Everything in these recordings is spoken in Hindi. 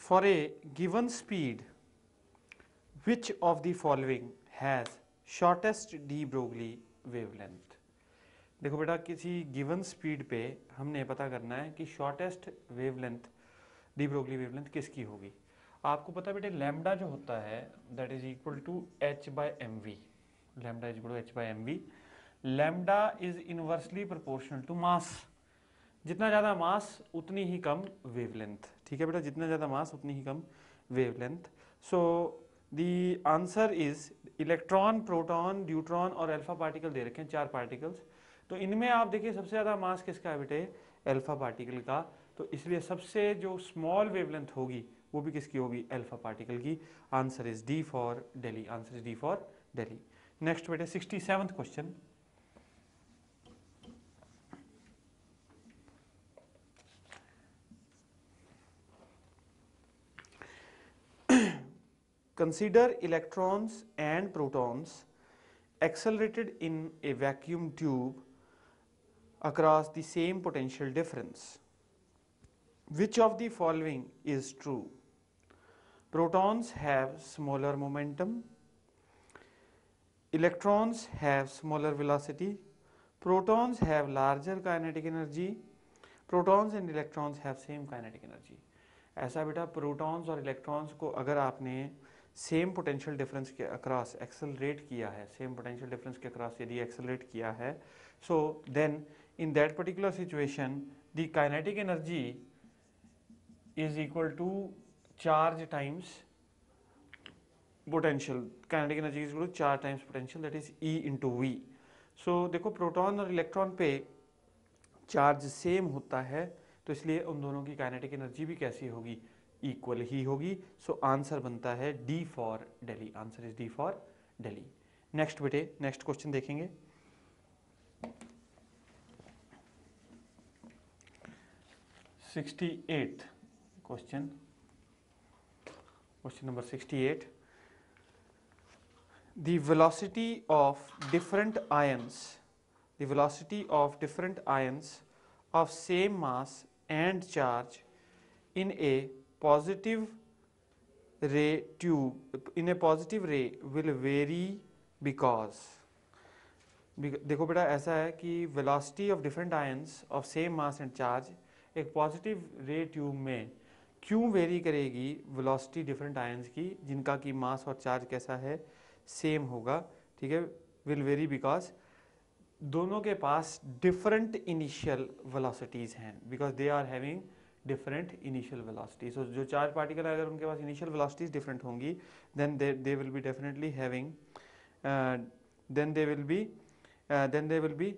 For a given speed, which of the following has shortest de Broglie wavelength? देखो बेटा, किसी गिवन स्पीड पे हमने पता करना है कि shortest wavelength D Broglie wavelength किसकी होगी। आपको पता है बेटे, लैम्डा जो होता है that is equal to H by m v. Lambda is equal to H by m v. Lambda is inversely proportional to mass. जितना ज़्यादा मास उतनी ही कम वेवलेंथ। ठीक है बेटा, जितना ज़्यादा मास उतनी ही कम wavelength. So the answer is electron, proton, neutron और अल्फा पार्टिकल दे रखे हैं, 4 पार्टिकल्स। तो इनमें आप देखिए सबसे ज़्यादा मास किसका है बेटे, अल्फा पार्टिकल का। तो इसलिए सबसे जो स्मॉल वेवलेंथ होगी वो भी किसकी होगी, अल्फा पार्टिकल की। Answer is D for Delhi. Answer is D for Delhi. Next बेटे 67th question. Consider electrons and protons accelerated in a vacuum tube across the same potential difference. Which of the following is true? Protons have smaller momentum. Electrons have smaller velocity. Protons have larger kinetic energy. Protons and electrons have same kinetic energy. ऐसा बेटा, प्रोटॉन्स और इलेक्ट्रॉन्स को अगर आपने सेम पोटेंशियल डिफरेंस के अक्रॉस एक्सेलरेट किया है, सेम पोटेंशियल डिफरेंस के अक्रॉस यदि एक्सेलरेट किया है, so then in that particular situation the kinetic energy is equal to charge times potential. Kinetic energy is equal to charge times potential, that is E into V. So देखो, प्रोटॉन और इलेक्ट्रॉन पे चार्ज सेम होता है, तो इसलिए उन दोनों की काइनेटिक एनर्जी भी कैसी होगी, इक्वल ही होगी। सो आंसर बनता है D for Delhi. Answer is D for Delhi. Next बेटे, नेक्स्ट क्वेश्चन देखेंगे। Question number 68। The velocity of different ions of same mass and charge in a positive ray will vary because। देखो बेटा, ऐसा है कि velocity of different ions of same mass and charge एक पॉजिटिव रे ट्यूब में क्यों वेरी करेगी वेलोसिटी डिफरेंट आयंस की, जिनका की मास और चार्ज कैसा है, सेम होगा। ठीक है, विल वेरी बिकॉज दोनों के पास डिफरेंट इनिशियल वेलोसिटीज हैं, because they are having different initial velocities. तो जो चार्ज पार्टिकल है, अगर उनके पास इनिशियल वेलोसिटीज डिफरेंट होंगी, then they will be definitely having then they will be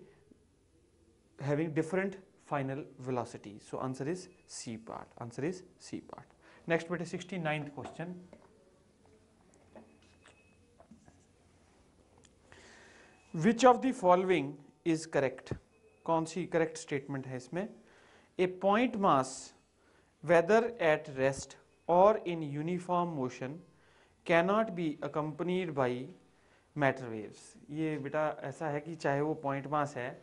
having different final velocity. So answer is C part. Answer is C part. Next beta 69th question. Which of the following is correct? कौन सी correct statement है इसमें? A point mass whether at rest or in uniform motion cannot be accompanied by matter waves. ये बेटा ऐसा है कि चाहे वो पॉइंट मास है,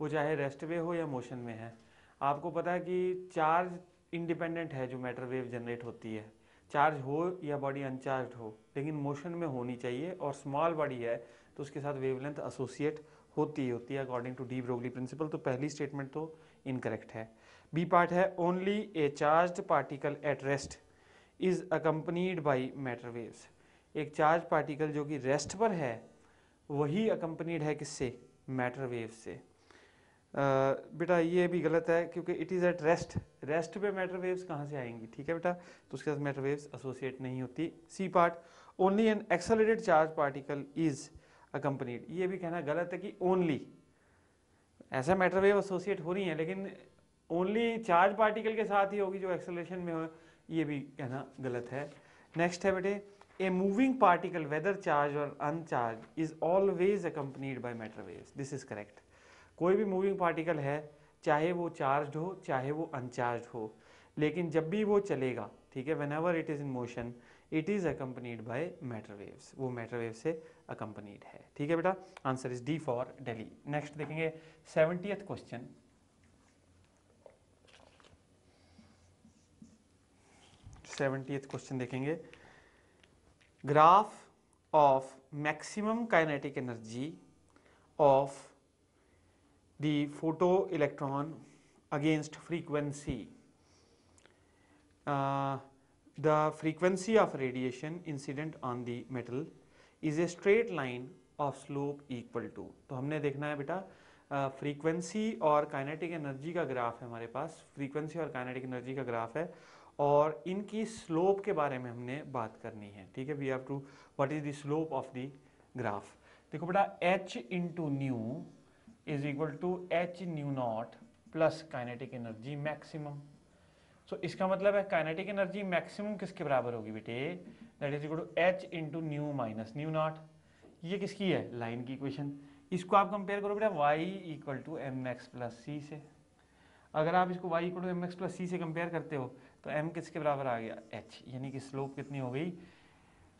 वो चाहे रेस्ट वे हो या मोशन में है, आपको पता है कि चार्ज इंडिपेंडेंट है जो मैटर वेव जनरेट होती है, चार्ज हो या बॉडी अनचार्ज हो, लेकिन मोशन में होनी चाहिए। और स्मॉल बॉडी है तो उसके साथ वेवलेंथ एसोसिएट होती है according to de Broglie principle. तो पहली स्टेटमेंट तो इनकरेक्ट है। बी पार्ट है only a charged particle at rest is accompanied by matter waves. एक चार्ज पार्टिकल जो कि रेस्ट पर है वही अकम्पनीड है किससे, मैटर वेव से। बेटा ये भी गलत है, क्योंकि it is at rest. Rest पे मैटर वेव्स कहाँ से आएंगी, ठीक है बेटा, तो उसके साथ मैटर वेव्स एसोसिएट नहीं होती। C part only an accelerated charge particle is accompanied, ये भी कहना गलत है कि ओनली, ऐसा मैटर वेव एसोसिएट हो रही है लेकिन ओनली चार्ज पार्टिकल के साथ ही होगी जो एक्सेलरेशन में हो, ये भी कहना गलत है। नेक्स्ट है बेटे, a moving particle whether charged or uncharged is always accompanied by matter waves. This is correct. कोई भी मूविंग पार्टिकल है, चाहे वो चार्ज्ड हो चाहे वो अनचार्ज्ड हो, लेकिन जब भी वो चलेगा, ठीक है, whenever it is in motion it is accompanied by matter waves, वो matter wave से accompanied है। ठीक है बेटा, answer is D for Delhi. Next देखेंगे 70th क्वेश्चन। 70th क्वेश्चन देखेंगे। Graph of maximum kinetic energy of the photo electron against frequency. The frequency of radiation incident on the metal is a straight line of slope equal to। तो हमने देखना है बेटा फ्रीक्वेंसी और काइनेटिक एनर्जी का ग्राफ है हमारे पास, फ्रीक्वेंसी और काइनेटिक एनर्जी का ग्राफ है और इनकी स्लोप के बारे में हमने बात करनी है। ठीक है, we have to what is the slope of the graph. देखो बेटा h into nu is equal to H nu naught plus kinetic energy maximum. So इसका मतलब है काइनेटिक एनर्जी मैक्सिमम किसके बराबर होगी बेटे, that is equal to H into nu minus nu naught. ये किसकी है, लाइन की इक्वेशन। इसको आप कंपेयर करो बेटा y equal to M X plus C से। अगर आप इसको y equal to M X plus C से कंपेयर करते हो तो m किसके बराबर आ गया, h, यानी कि स्लोप कितनी हो गई,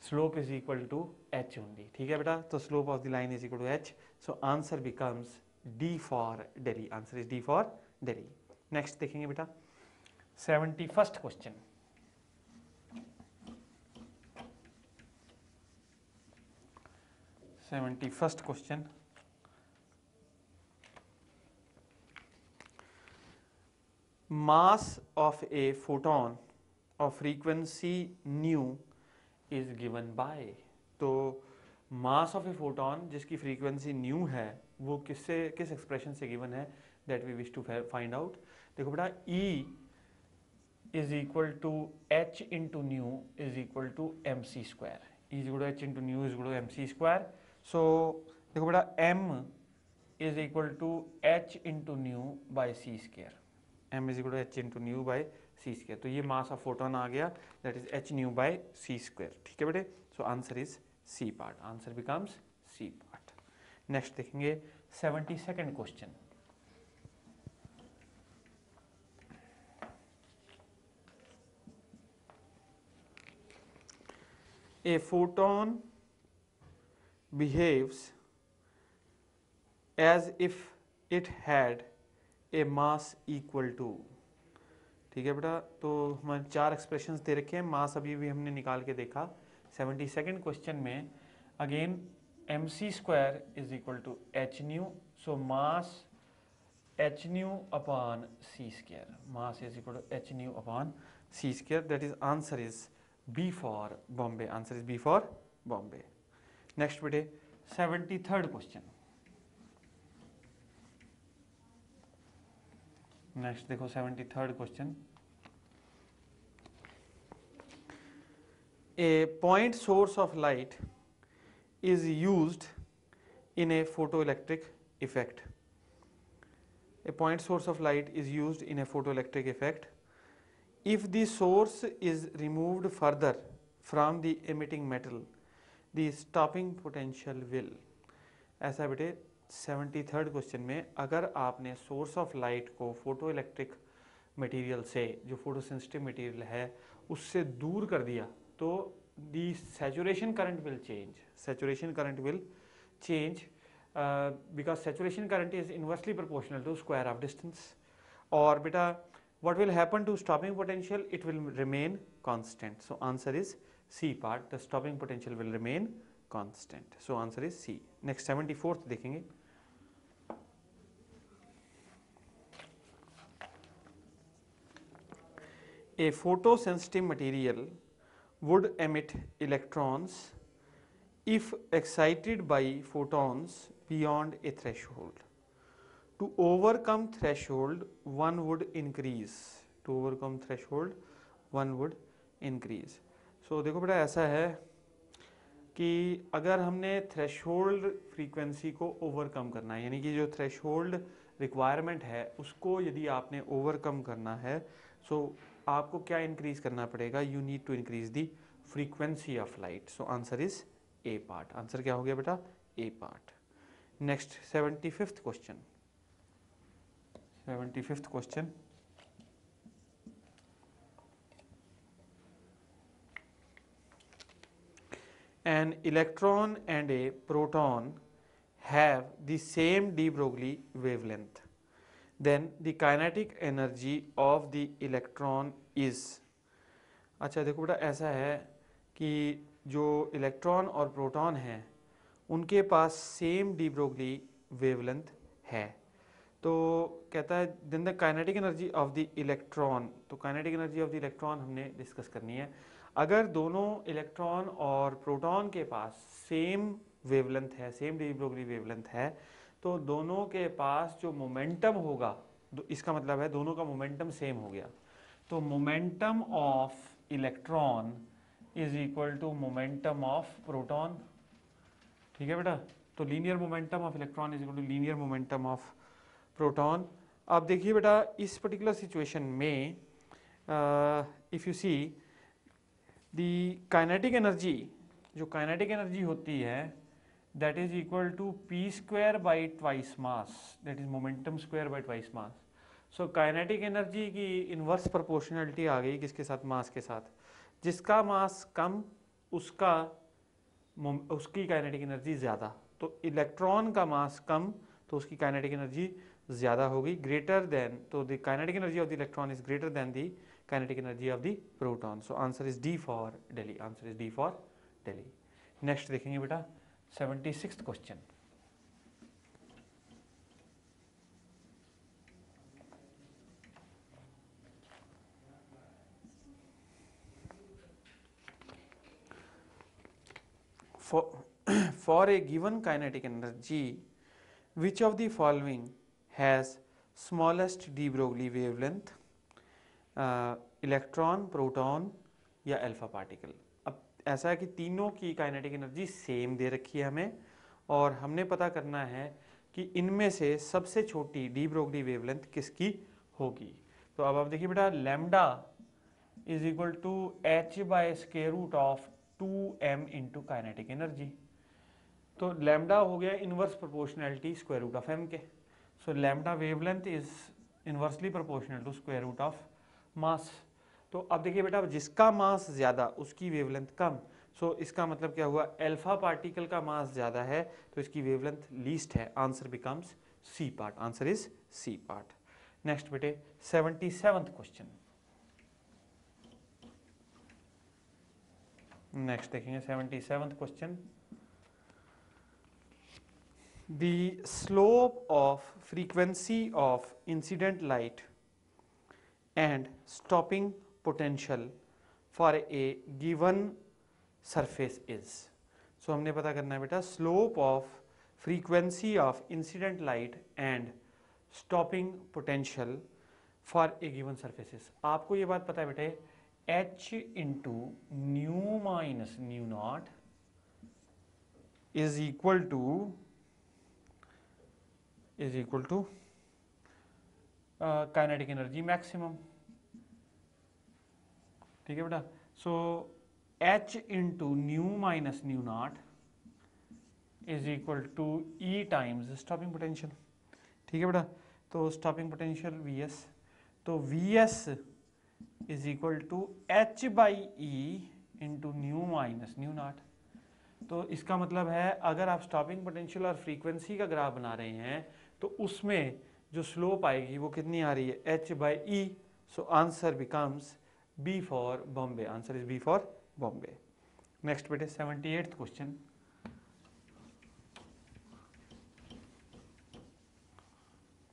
slope is equal to h only. ठीक है बेटा, तो slope of the line is equal to h। So answer becomes D for Delhi. Answer is D for Delhi. Next देखेंगे बेटा 71st question. First question, mass of a photon of frequency nu is given by. तो मास ऑफ ए फोटोन जिसकी फ्रीक्वेंसी न्यू है वो किस एक्सप्रेशन से गिवन है, that we wish to find out. देखो बेटा E is equal to h into nu is equal to mc square। E is equal to h into nu is equal to mc square। so देखो बेटा m is equal to h into nu by c square। m is equal to h into nu by c square। तो ये मास ऑफ फोटोन आ गया, that is h nu by c square। ठीक है बेटे, so answer is c part। answer becomes c part। next देखेंगे 72nd question. A photon behaves as if it had a mass equal to। ठीक है बेटा, तो हमारे 4 एक्सप्रेशंस दे रखे हैं, मास अभी भी हमने निकाल के देखा। 72nd क्वेश्चन में again mc square is equal to H nu, so mass h nu upon c square, mass is equal to H nu upon c square. That is answer is B for Bombay। Answer is B for Bombay। Next बेटे 73rd क्वेश्चन। नेक्स्ट देखो 73rd question. A point source of light is used in a photoelectric effect. A point source of light is used in a photoelectric effect if the source is removed further from the emitting metal the stopping potential will। ऐसा बेटे 73rd क्वेश्चन में अगर आपने सोर्स ऑफ लाइट को फोटो इलेक्ट्रिक मटेरियल से, जो फोटो सेंसिटिव मटेरियल है, उससे दूर कर दिया तो the saturation current will change. Saturation current will change because saturation current is inversely proportional to square of distance. और बेटा what will happen to stopping potential, it will remain constant। so answer is C part, the stopping potential will remain constant। so answer is C। next 74th देखेंगे। a photosensitive material would emit electrons if excited by photons beyond a threshold। To overcome threshold one would increase। to overcome threshold one would increase। so देखो बेटा ऐसा है कि अगर हमने थ्रेशोल्ड फ्रीक्वेंसी को ओवरकम करना है, यानी कि जो थ्रेशोल्ड रिक्वायरमेंट है उसको यदि आपने ओवरकम करना है, सो आपको क्या इंक्रीज करना पड़ेगा, you need to increase the frequency of light. So answer is A part. Answer क्या हो गया बेटा, A part. Next 75th question. 75th question। An electron and a proton have the same de Broglie wavelength, then the kinetic energy of the electron is। अच्छा देखो बेटा, ऐसा है कि जो इलेक्ट्रॉन और प्रोटॉन हैं उनके पास सेम डी ब्रोगली वेवलेंथ है। तो कहता है then the kinetic energy of the electron, तो kinetic energy of the electron हमने डिस्कस करनी है। अगर दोनों इलेक्ट्रॉन और प्रोटॉन के पास सेम वेवलेंथ है, सेम डी ब्रोगली वेवलेंथ है, तो दोनों के पास जो मोमेंटम होगा, इसका मतलब है दोनों का मोमेंटम सेम हो गया। तो momentum of electron is equal to momentum of proton. ठीक है बेटा, तो linear momentum of electron is equal to linear momentum of proton. अब देखिए बेटा, इस पर्टिकुलर सिचुएशन में if you see the kinetic energy, जो काइनेटिक एनर्जी होती है that is equal to p square by twice mass, that is momentum square by twice mass. So kinetic energy की इनवर्स प्रोपोर्शनलिटी आ गई किसके साथ? मास के साथ। जिसका मास कम उसकी काइनेटिक एनर्जी ज़्यादा। तो इलेक्ट्रॉन का मास कम तो उसकी काइनेटिक एनर्जी ज़्यादा होगी, ग्रेटर देन, तो the kinetic energy of the electron is greater than the kinetic energy of the proton. So answer is D for Delhi, answer is D for Delhi. Next देखेंगे बेटा 76th question. For a given kinetic energy, which of the following has smallest de Broglie wavelength? Electron, proton या अल्फा पार्टिकल। अब ऐसा है कि तीनों की काइनेटिक एनर्जी सेम दे रखी है हमें, और हमने पता करना है कि इनमें से सबसे छोटी डी ब्रोगली वेवलेंथ किसकी होगी। तो अब आप देखिए बेटा, lambda is equal to H by square root of 2m into kinetic energy. तो लैम्डा हो गया inverse proportionality square root of M के। So lambda wavelength is inversely proportional to square root of mass. तो अब देखिए बेटा, जिसका मास ज़्यादा उसकी वेवलेंथ कम। सो इसका मतलब क्या हुआ? अल्फा पार्टिकल का मास ज़्यादा है तो इसकी वेवलेंथ लीस्ट है। Answer becomes C part, answer is C part. Next बेटे 77th क्वेश्चन। नेक्स्ट देखेंगे 77th question. The slope of frequency of incident light and stopping potential for a given surface is. So हमने पता करना है बेटा slope of frequency of incident light and stopping potential for a given surface is. आपको ये बात पता है बेटे, h into nu minus nu naught is equal to kinetic energy maximum. ठीक है बेटा, so h into nu minus nu naught is equal to e times stopping potential. ठीक है बेटा, तो स्टॉपिंग पोटेंशियल Vs, तो Vs is equal to h by e into nu minus nu naught. तो इसका मतलब है अगर आप स्टॉपिंग पोटेंशियल और फ्रीक्वेंसी का ग्राफ बना रहे हैं तो उसमें जो स्लोप आएगी वो कितनी आ रही है? h by e. So answer becomes B for Bombay, answer is B for Bombay. Next बेटे 78th क्वेश्चन।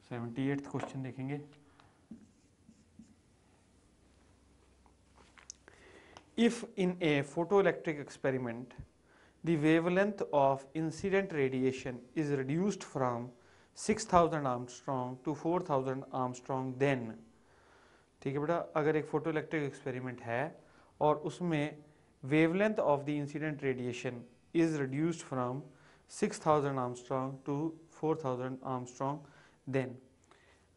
क्वेश्चन देखेंगे। If in a photoelectric experiment the wavelength of incident radiation is reduced from 6000 Armstrong to 4000 Armstrong, then, ठीक है बेटा, अगर एक फोटो इलेक्ट्रिक एक्सपेरिमेंट है और उसमें wavelength of the incident radiation is reduced from 6000 armstrong to 4000 armstrong, then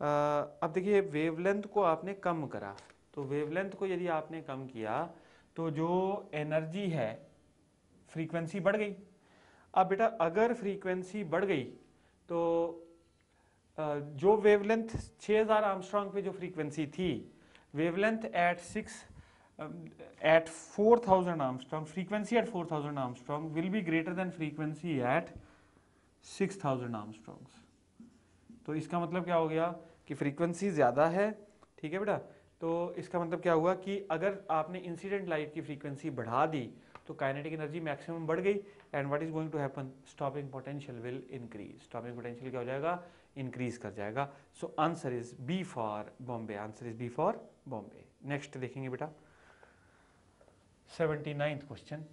अब देखिए वेवलेंथ को आपने कम करा, तो वेवलेंथ को यदि आपने कम किया तो जो एनर्जी है फ्रीक्वेंसी बढ़ गई। अब बेटा अगर फ्रीक्वेंसी बढ़ गई तो जो वेवलेंथ 6000 आर्मस्ट्रॉन्ग पे जो फ्रीक्वेंसी थी, wavelength at 4000 Armstrong, frequency at 4000 Armstrong will be greater than frequency at 6000 Armstrongs। तो इसका मतलब क्या हो गया कि फ्रीक्वेंसी ज़्यादा है, ठीक है बेटा, तो इसका मतलब क्या हुआ कि अगर आपने इंसिडेंट लाइट की फ्रीक्वेंसी बढ़ा दी तो काइनेटिक एनर्जी मैक्सिमम बढ़ गई and what is going to happen, stopping potential will increase, stopping potential क्या हो जाएगा, इंक्रीज कर जाएगा। So answer is B for Bombay, answer is B for Bombay. Next देखेंगे बेटा 79th question.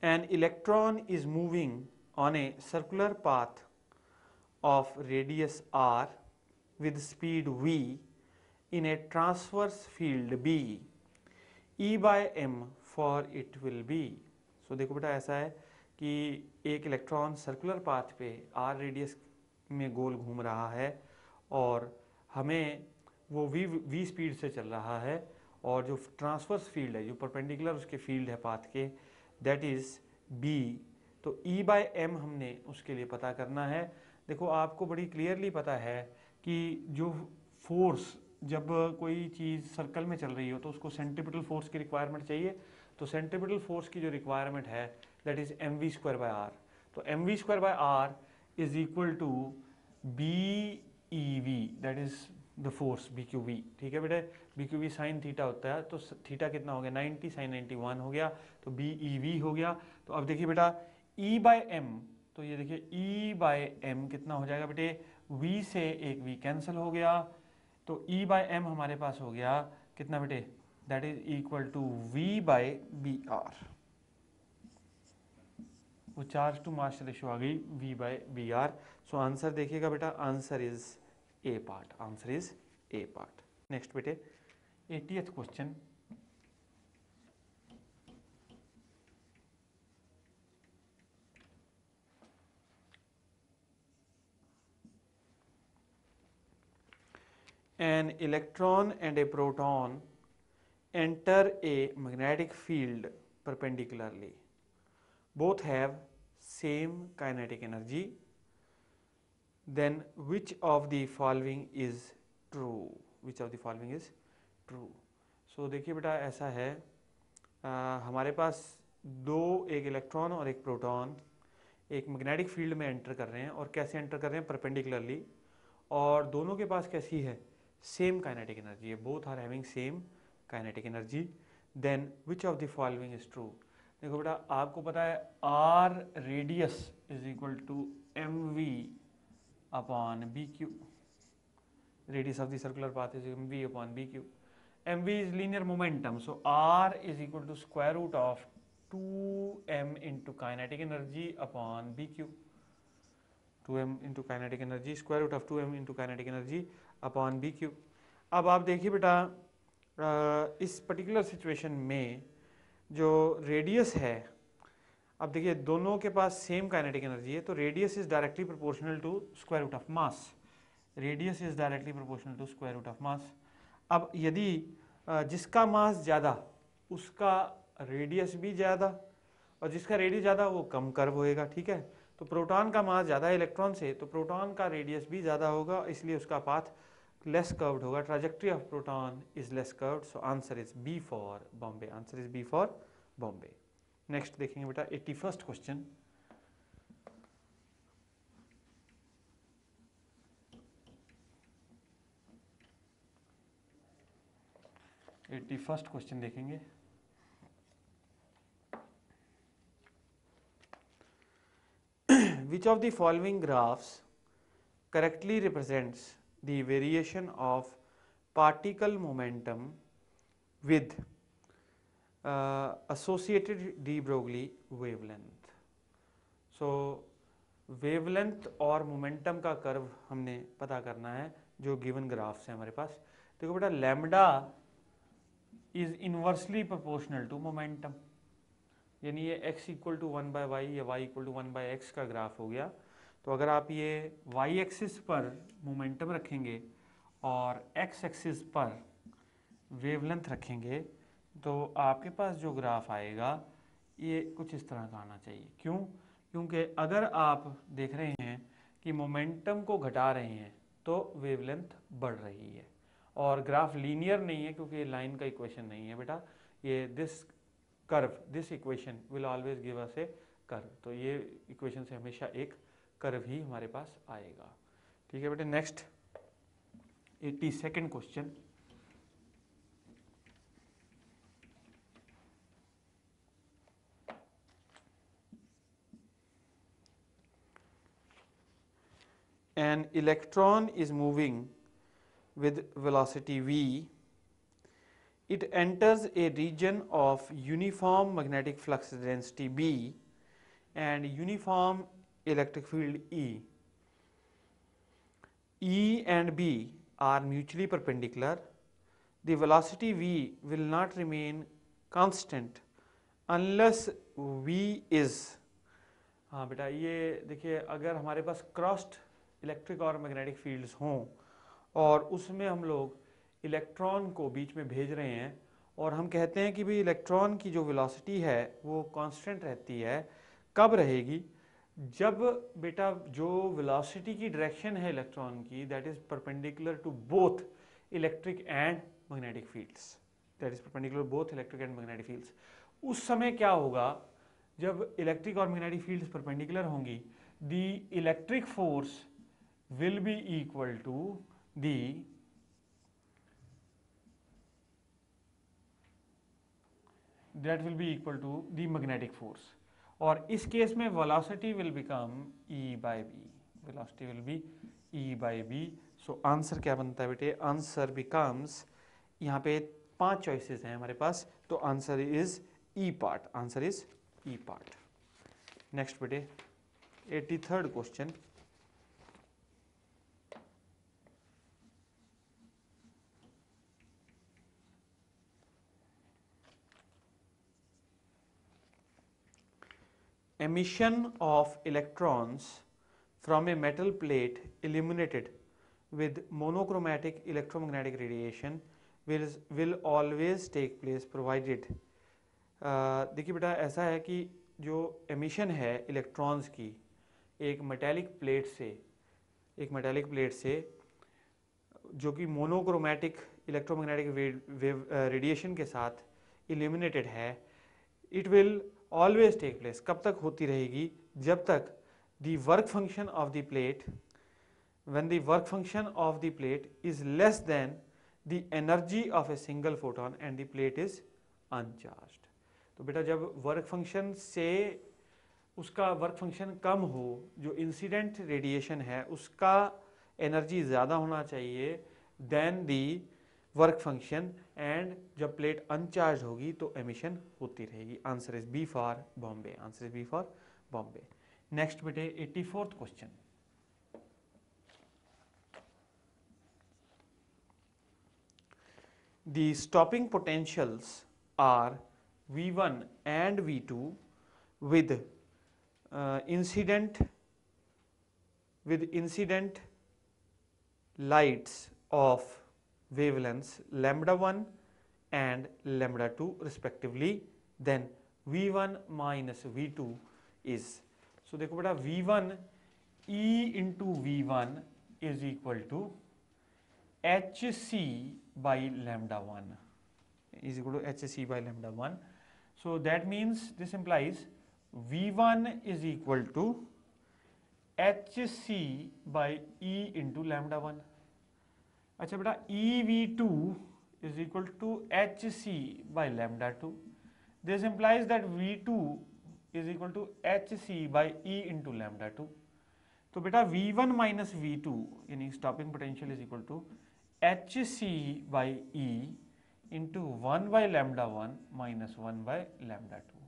An electron is moving on a circular path of radius r with speed v in a transverse field b, E by m for it will be। so देखो बेटा ऐसा है कि एक इलेक्ट्रॉन सर्कुलर पाथ पे r रेडियस में गोल घूम रहा है और हमें वो v स्पीड से चल रहा है और जो ट्रांसवर्स फील्ड है, जो परपेंडिकुलर उसके फील्ड है पाथ के, दैट इज b। तो E बाय m हमने उसके लिए पता करना है। देखो आपको बड़ी क्लियरली पता है कि जो फोर्स, जब कोई चीज़ सर्कल में चल रही हो तो उसको सेंट्रीपिटल फोर्स की रिक्वायरमेंट चाहिए। तो सेंट्रीपिटल फोर्स की जो रिक्वायरमेंट है that is mv square by r। तो mv square by r is equal to BeV, that is the force BQV। ठीक है बेटा, BQV साइन थीटा होता है, तो थीटा कितना हो गया 90, साइन 91 हो गया, तो BeV हो गया। तो अब देखिए बेटा E बाय m, तो ये देखिए E बाय m कितना हो जाएगा बेटे, V से एक V कैंसिल हो गया, तो E बाय m हमारे पास हो गया कितना बेटे, that is equal to V by B R. वो चार्ज टू मास रेशियो आ गई V by B R. So answer देखिएगा बेटा, answer is A part, answer is A part. Next बेटे 80th question. An electron and a proton enter a magnetic field perpendicularly. Both have same kinetic energy. Then which of the following is true? Which of the following is true? So देखिए बेटा ऐसा है, हमारे पास एक इलेक्ट्रॉन और एक प्रोटॉन एक मैग्नेटिक फील्ड में एंटर कर रहे हैं, और कैसे एंटर कर रहे हैं, परपेंडिकुलरली, और दोनों के पास कैसी है, सेम काइनेटिक एनर्जी है, both are having same kinetic energy. Then which of the following is true. देखो बेटा आपको पता है R radius is equal to mv upon bq, radius of the circular path is mv upon bq। mv is linear momentum, so r is equal to square root of 2m into kinetic energy upon bq, 2m into kinetic energy, square root of 2m into kinetic energy upon bq। अब आप देखिए बेटा इस पर्टिकुलर सिचुएशन में जो रेडियस है, अब देखिए दोनों के पास सेम काइनेटिक एनर्जी है, तो radius is directly proportional to square root of mass, radius is directly proportional to square root of mass. अब यदि जिसका मास ज़्यादा उसका रेडियस भी ज़्यादा, और जिसका रेडियस ज़्यादा वो कम कर्व होएगा। ठीक है, तो प्रोटॉन का मास ज़्यादा है इलेक्ट्रॉन से, तो प्रोटॉन का रेडियस भी ज़्यादा होगा, इसलिए उसका पाथ लेस कर्व्ड होगा, trajectory of proton is less curved. So answer is B for Bombay, answer is B for Bombay. Next देखेंगे बेटा 81st क्वेश्चन। क्वेश्चन देखेंगे। Which of the following graphs correctly represents the variation of particle momentum with associated de Broglie wavelength? So wavelength और मोमेंटम का कर्व हमने पता करना है जो गिवन ग्राफ्स है हमारे पास। देखो बेटा lambda is inversely proportional to momentum, यानी ये x equal to 1 by Y या y equal to 1 by X का ग्राफ हो गया। तो अगर आप ये y एक्सिस पर मोमेंटम रखेंगे और x एक्सिस पर वेवलेंथ रखेंगे तो आपके पास जो ग्राफ आएगा ये कुछ इस तरह का आना चाहिए। क्यों? क्योंकि अगर आप देख रहे हैं कि मोमेंटम को घटा रहे हैं तो वेवलेंथ बढ़ रही है, और ग्राफ लीनियर नहीं है क्योंकि ये लाइन का इक्वेशन नहीं है बेटा, ये this curve, this equation will always give us a curve, तो ये इक्वेशन से हमेशा एक कर्व ही हमारे पास आएगा। ठीक है बेटे, next 82nd question. An electron is moving with velocity v. It enters a region of uniform magnetic flux density B and uniform electric field E. E and B are mutually perpendicular. The velocity v will not remain constant unless v is, हाँ बेटा ये देखिए, अगर हमारे पास क्रॉस्ड इलेक्ट्रिक और मैग्नेटिक फील्ड्स हों और उसमें हम लोग इलेक्ट्रॉन को बीच में भेज रहे हैं और हम कहते हैं कि भाई इलेक्ट्रॉन की जो वेलोसिटी है वो कांस्टेंट रहती है, कब रहेगी? जब बेटा जो वेलोसिटी की डायरेक्शन है इलेक्ट्रॉन की that is perpendicular to both electric and magnetic fields, that is perpendicular both electric and magnetic fields. उस समय क्या होगा, जब इलेक्ट्रिक और मैग्नेटिक फील्ड्स परपेंडिकुलर होंगी, the electric force will be equal to the magnetic force, और इस केस में velocity will become E by B, velocity will be E by B। So answer क्या बनता है बेटे? आंसर becomes, यहाँ पे 5 चॉइसेस हैं हमारे पास, तो answer is E part, answer is E part. Next बेटे 83rd question. Emission of electrons from a metal plate illuminated with monochromatic electromagnetic radiation will always take place provided, देखिए बेटा ऐसा है कि जो एमिशन है इलेक्ट्रॉन्स की एक मेटालिक प्लेट से जो कि मोनोक्रोमैटिक इलेक्ट्रोमैग्नेटिक रेडिएशन के साथ इल्यूमिनेटेड है, it will always take place, कब तक होती रहेगी? जब तक the work function of the plate, when the work function of the plate is less than the energy of a single photon and the plate is uncharged. तो बेटा जब वर्क फंक्शन से उसका वर्क फंक्शन कम हो, जो इंसिडेंट रेडिएशन है उसका एनर्जी ज़्यादा होना चाहिए than the work function, and जब प्लेट अनचार्ज होगी तो एमिशन होती रहेगी। Answer is B for Bombay, answer is B for Bombay. Next बेटे 84th question. The stopping potentials are V1 and V2 with incident lights of wavelengths lambda 1 and lambda 2 respectively, then V1 minus V2 is, so देखो बेटा V1 E into V1 is equal to HC by lambda 1 is equal to HC by lambda 1. So that means this implies V1 is equal to HC by E into lambda 1. अच्छा बेटा EV2 is equal to HC by lambda 2. This implies that V2 is equal to HC by E into lambda 2. तो बेटा V1 minus V2 यानी stopping potential is equal to HC by E into 1 by lambda 1 minus 1 by lambda 2.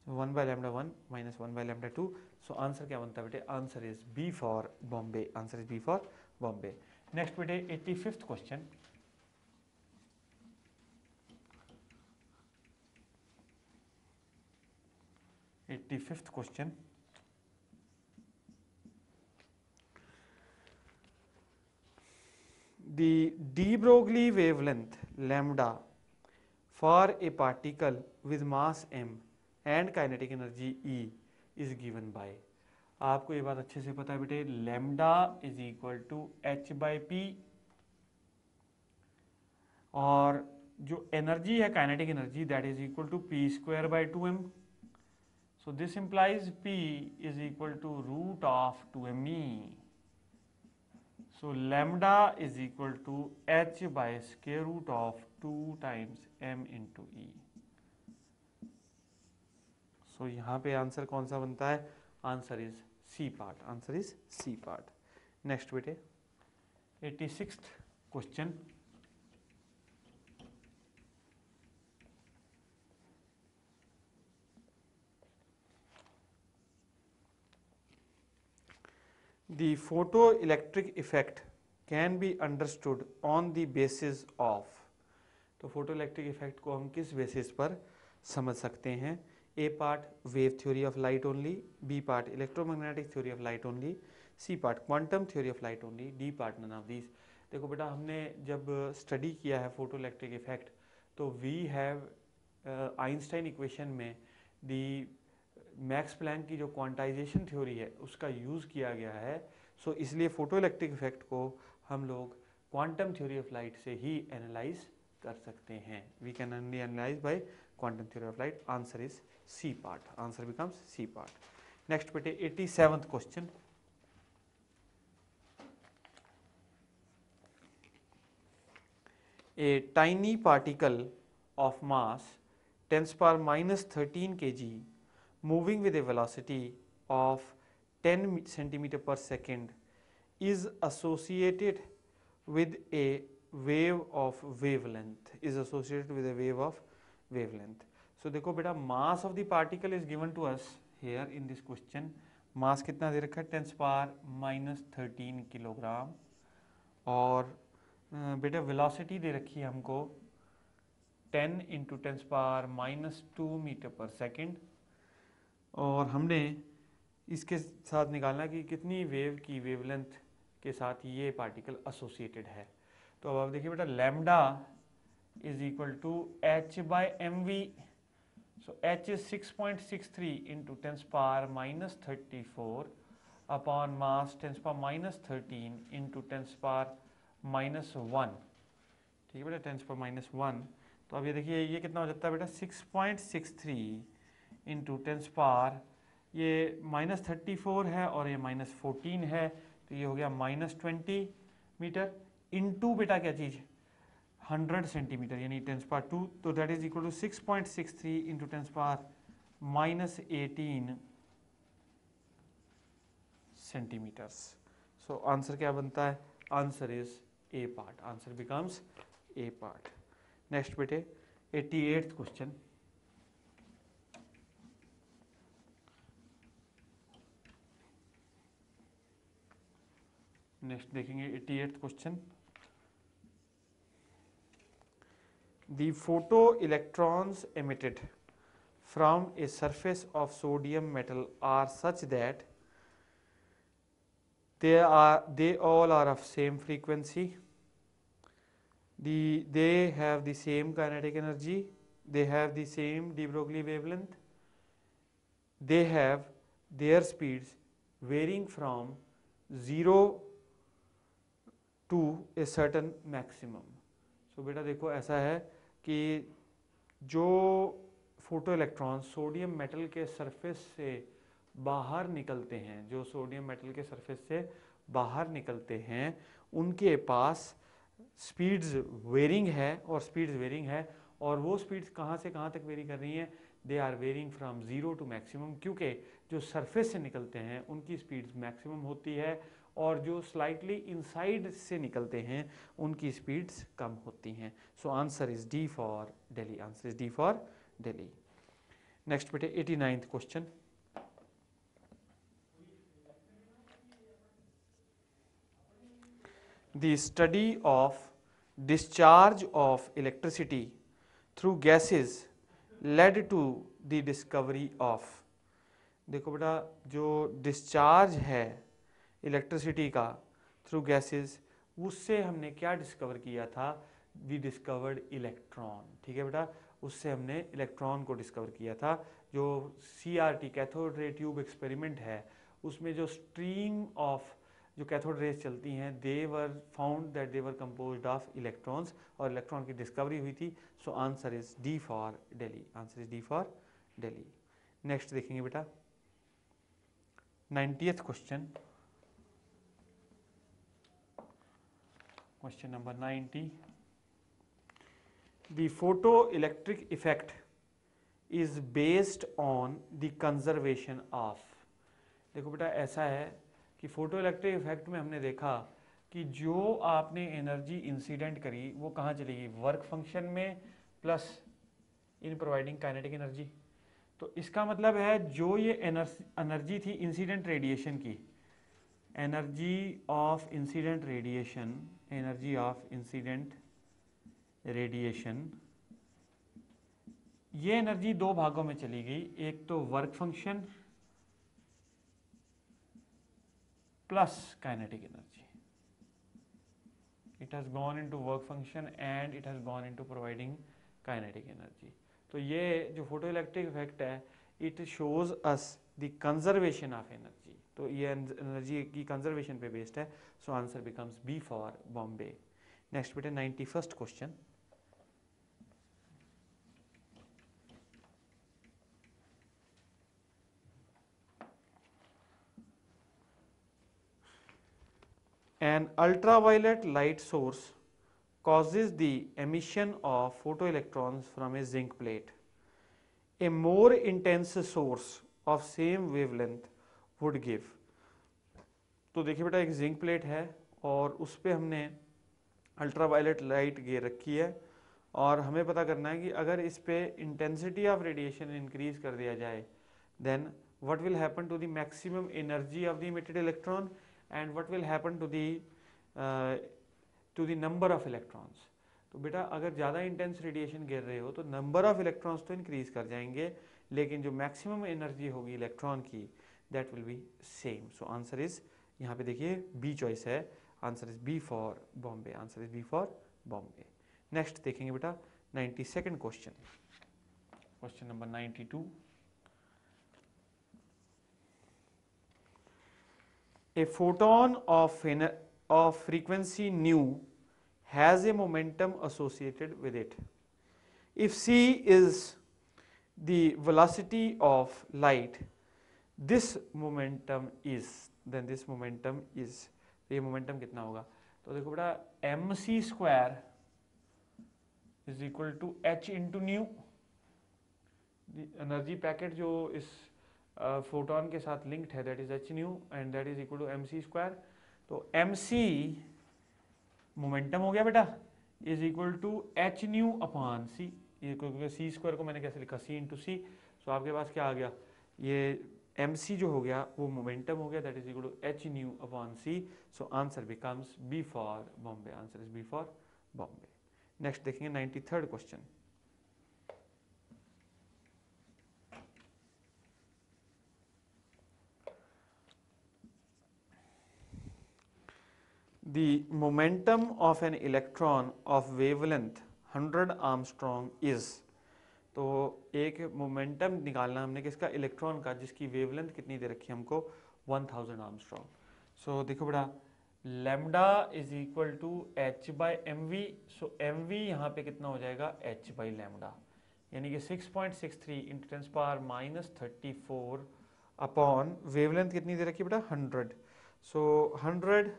So 1 by lambda 1 minus 1 by lambda 2. So answer क्या बनता है बेटे? Answer is B for Bombay, answer is B for Bombay. Next बेटे 85th question. The de Broglie wavelength lambda for a particle with mass m and kinetic energy E is given by, आपको ये बात अच्छे से पता है बेटे, lambda is equal to H by p, और जो एनर्जी है kinetic energy that is equal to p square by 2m। So this implies P is equal to root of 2me. So lambda is equal to h by square root of 2 times m into e. So यहाँ पे आंसर कौन सा बनता है? Answer is C part. Answer is C part. Next बेटे 86th question. The photoelectric effect can be understood on the basis of. तो फोटोइलेक्ट्रिक इफेक्ट को हम किस बेसिस पर समझ सकते हैं? A part wave theory of light only, B part electromagnetic theory of light only, C part quantum theory of light only, D part none of these. देखो बेटा, हमने जब स्टडी किया है फोटोइलेक्ट्रिक इफेक्ट तो वी हैव आइंस्टाइन इक्वेशन में दी मैक्स प्लैंक की जो क्वांटाइजेशन थ्योरी है उसका यूज़ किया गया है. सो इसलिए फोटोइलेक्ट्रिक इफेक्ट को हम लोग क्वांटम थ्योरी ऑफ लाइट से ही एनालाइज कर सकते हैं. We can only analyse by quantum theory of light. Answer is C part. Answer becomes C part. Next बेटे 87th question. A tiny particle of mass 10 power minus 13 kg moving with a velocity of 10 centimeter per second is associated with a wave of wavelength. Is associated with a wave of wavelength. So देखो बेटा, mass of the particle is given to us here in this question. mass कितना दे रखा है? 10 power minus 13 किलोग्राम. और बेटा वेलोसिटी दे रखी है हमको 10 into 10 power minus 2 metre per second. और हमने इसके साथ निकालना कि कितनी वेव की वेवलेंथ के साथ ये पार्टिकल एसोसिएटेड है. तो अब आप देखिए बेटा, lambda is equal to H by m we. So h is 6.63 into 10 power minus 34 upon mass 10 power minus 13 into 10 power -1. ठीक है बेटा, 10 पर -1. तो अब ये देखिए ये कितना हो जाता है बेटा? 6.63 इंटू 10 पावर, ये -34 है और ये -14 है, तो ये हो गया -20 मीटर इंटू बेटा क्या चीज़? 100 सेंटीमीटर, यानी 10 पावर 2. तो that is equal to 6.63 into 10 power -18 centimetres. So answer क्या बनता है? Answer is A part. Answer becomes A part. Next बेटे 88th question. Next देखेंगे 88th question. The photoelectrons emitted from a surface of sodium metal are such that they all are of same frequency. They have the same kinetic energy. They have the same de Broglie wavelength. They have their speeds varying from 0 to a certain maximum. So बेटा देखो ऐसा है कि जो फोटो इलेक्ट्रॉन सोडियम मेटल के सरफेस से बाहर निकलते हैं, जो सोडियम मेटल के सरफेस से बाहर निकलते हैं, उनके पास स्पीड्स वेरिंग है. और वो स्पीड्स कहाँ से कहाँ तक वेरी कर रही हैं? They are varying from 0 to maximum, क्योंकि जो सरफेस से निकलते हैं उनकी स्पीड्स मैक्सिमम होती है और जो स्लाइटली इनसाइड से निकलते हैं उनकी स्पीड्स कम होती हैं. सो answer is D for Delhi. Answer is D for Delhi. Next बेटे 89th question. The study of discharge of electricity through gases led to the discovery of. देखो बेटा, जो डिस्चार्ज है इलेक्ट्रिसिटी का थ्रू गैसेस, उससे हमने क्या डिस्कवर किया था? We discovered electron. ठीक है बेटा, उससे हमने इलेक्ट्रॉन को डिस्कवर किया था. जो CRT cathode ray tube experiment है उसमें जो स्ट्रीम ऑफ जो कैथोड रेज चलती हैं, they were found that they were composed of electrons, और इलेक्ट्रॉन की डिस्कवरी हुई थी. So answer is D for Delhi. Answer is D for Delhi. Next देखेंगे बेटा 90th question, question number 90, the photoelectric effect is based on the conservation of. देखो बेटा ऐसा है कि फोटो इलेक्ट्रिक इफेक्ट में हमने देखा कि जो आपने एनर्जी इंसिडेंट करी वो कहाँ चलेगी, वर्क फंक्शन में plus in providing kinetic energy. तो इसका मतलब है जो ये एनर्जी थी इंसिडेंट रेडिएशन की, energy of incident radiation, energy of incident radiation, ये एनर्जी दो भागों में चली गई, एक तो work function plus kinetic energy. It has gone into work function and it has gone into providing kinetic energy. तो ये जो फोटो इलेक्ट्रिक इफेक्ट है it shows us the conservation of energy, तो ये एनर्जी की कंजर्वेशन पे बेस्ड है। So answer becomes B for Bombay. Next बेटे 91st question, an ultraviolet light source causes the emission of photoelectrons from a zinc plate. A more intense source of same wavelength would give। तो देखिए बेटा एक जिंक प्लेट है और उस पर हमने अल्ट्रावायलेट लाइट गे रखी है और हमें पता करना है कि अगर इस पे इंटेंसिटी ऑफ रेडिएशन इंक्रीज कर दिया जाए then what will happen to the maximum energy of the emitted electron and what will happen to the number of electrons. तो बेटा अगर ज़्यादा इंटेंस रेडिएशन गिर रहे हो तो नंबर ऑफ इलेक्ट्रॉन्स तो इंक्रीज कर जाएंगे लेकिन जो मैक्सिमम एनर्जी होगी इलेक्ट्रॉन की that will be same. So answer is, यहाँ पे देखिए बी चॉइस है, answer is B for Bombay, answer is B for Bombay. Next देखेंगे बेटा 92nd question, question number 92, a photon of frequency nu has a momentum associated with it. If c is the velocity of light, this momentum is, then this momentum is, तो ये momentum कितना होगा, तो देखो बेटा mc square is equal to h into nu, energy packet जो इस फोटोन के साथ लिंक्ड है that is H nu and that is equal to M C square. तो एम सी मोमेंटम हो गया बेटा is equal to H nu upon C, क्योंकि सी स्क्वायर को मैंने कैसे लिखा सी इंटू सी। सो आपके पास क्या आ गया, ये एम सी जो हो गया वो मोमेंटम हो गया that is equal to H nu upon C. So answer becomes B for Bombay, answer is B for Bombay. Next देखेंगे 93rd question, the momentum of an electron of wavelength 100 Armstrong is। तो एक मोमेंटम निकालना हमने किसका, इलेक्ट्रॉन का, जिसकी वेवलेंथ कितनी दे रखी है हमको 1000 आर्मस्ट्रॉन्ग। सो देखो बड़ा lambda is equal to H by M we. So M V यहाँ पे कितना हो जाएगा एच बाई लैम्डा, यानी कि 6.63 into 10 power minus 34 upon wavelength कितनी दे रखी है बेटा 100। सो 100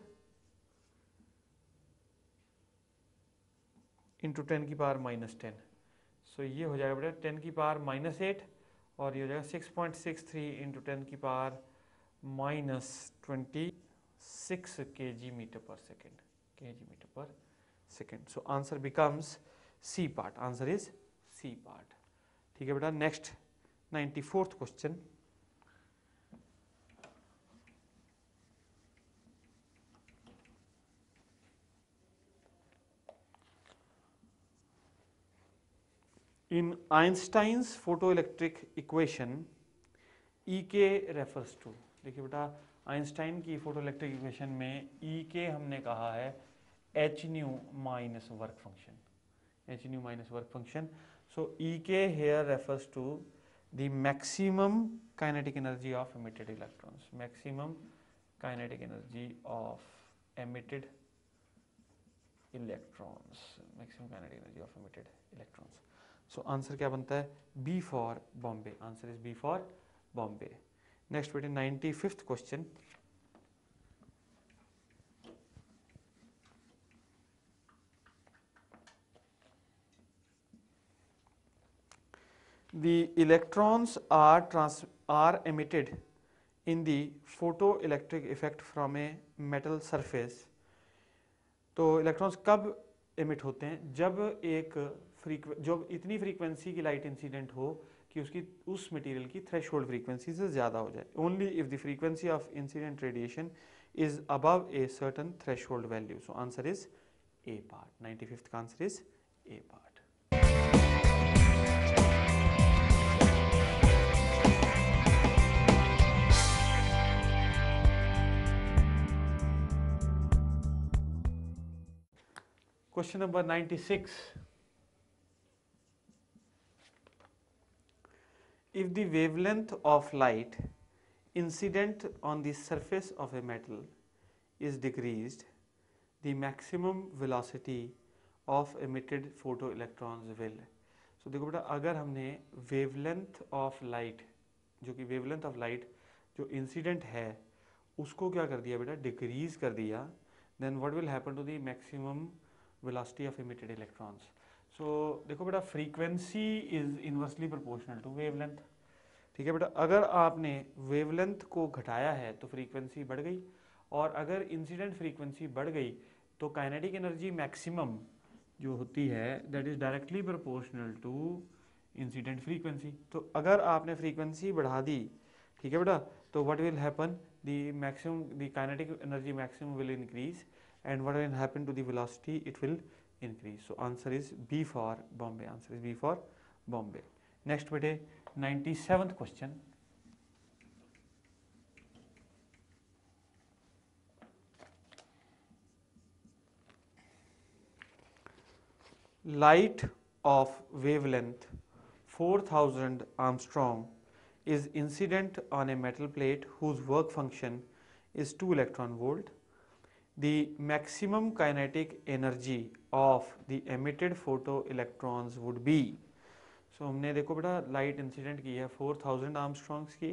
इंटू 10 की पावर माइनस 10, सो ये हो जाएगा बेटा 10 की पावर माइनस 8 और ये हो जाएगा 6.63 इंटू 10 की power minus 26 kg metre per second, kg metre per second. So answer becomes C part, answer is C part. ठीक है बेटा। Next 94th question, in Einstein's photoelectric equation EK refers to। देखिए बेटा आइंस्टाइन की फोटोइलेक्ट्रिक इक्वेशन में EK हमने कहा है H new minus work function, H new minus work function. So EK here refers to the maximum kinetic energy of emitted electrons, maximum kinetic energy of emitted electrons, maximum kinetic energy of emitted electrons। So answer क्या बनता है? B for Bombay, answer is B for Bombay. Next बेटे 95th question, the electrons are emitted in the photoelectric effect from a metal surface। तो इलेक्ट्रॉन्स कब एमिट होते हैं? जब जब इतनी फ्रीक्वेंसी की लाइट इंसिडेंट हो कि उसकी उस मटेरियल की थ्रेशोल्ड फ्रीक्वेंसी से ज़्यादा हो जाए। Only if the frequency of incident radiation is above a certain threshold value. So answer is A part. 95th का answer is A part. Question number 96. If the wavelength of light incident on the surface of a metal is decreased, the maximum velocity of emitted photoelectrons will। So देखो बेटा, अगर हमने wavelength of light, जो कि wavelength of light जो incident है उसको क्या कर दिया बेटा? डिक्रीज कर दिया। Then what will happen to the maximum velocity of emitted electrons? So देखो बेटा, frequency is inversely proportional to wavelength. ठीक है बेटा, अगर आपने वेवलेंथ को घटाया है तो फ्रीक्वेंसी बढ़ गई, और अगर इंसिडेंट फ्रीक्वेंसी बढ़ गई तो काइनेटिक एनर्जी मैक्सिमम जो होती है that is directly proportional to incident frequency. तो अगर आपने फ्रीक्वेंसी बढ़ा दी, ठीक है बेटा, तो what will happen? the kinetic energy maximum will increase, and what will happen to the velocity? It will increase. So answer is B for Bombay, answer is B for Bombay. Next bete 97th question, light of wavelength 4000 Armstrong is incident on a metal plate whose work function is 2 electron volt. The maximum kinetic energy of the emitted photoelectrons would be। so हमने देखो बेटा लाइट इंसिडेंट की है 4000 आर्मस्ट्रॉन्ग्स की,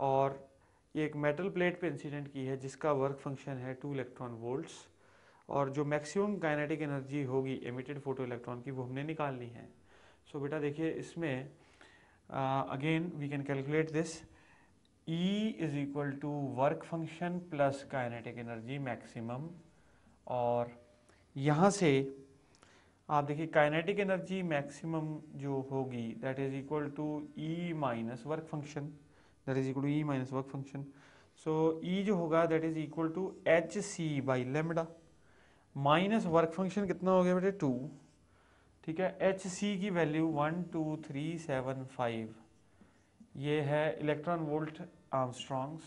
और ये एक मेटल प्लेट पे इंसिडेंट की है जिसका वर्क फंक्शन है 2 इलेक्ट्रॉन वोल्ट्स, और जो मैक्सिमम काइनेटिक एनर्जी होगी एमिटेड फोटो इलेक्ट्रॉन की वो हमने निकालनी है। सो बेटा देखिए इसमें again we can calculate this. E is equal to work function plus kinetic energy maximum, और यहाँ से आप देखिए काइनेटिक एनर्जी मैक्सिमम जो होगी that is equal to E minus work function, that is equal to E minus work function. So E जो होगा that is equal to H C by lambda minus work function कितना हो गया बेटे 2। ठीक है, एच सी की वैल्यू 12375 ये है electron volt armstrongs,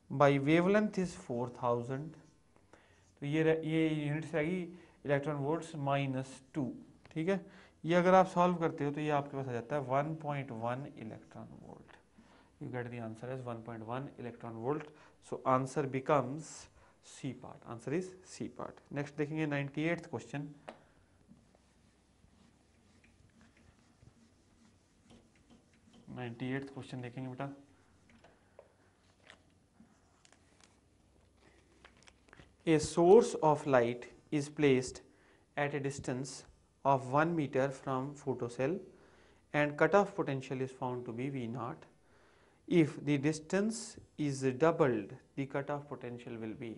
by wavelength is 4000, तो ये यूनिट्स आएगी इलेक्ट्रॉन वोल्ट्स माइनस 2। ठीक है, ये अगर आप सॉल्व करते हो तो ये आपके पास आ जाता है 1.1 electron volt. You get the answer as 1.1 electron volt. So answer becomes C part, answer is C part. Next देखेंगे 98th क्वेश्चन, क्वेश्चन देखेंगे बेटा। A source of light is placed at a distance of 1 meter from photocell and cutoff potential is found to be V0. If the distance is doubled, the cutoff potential will be।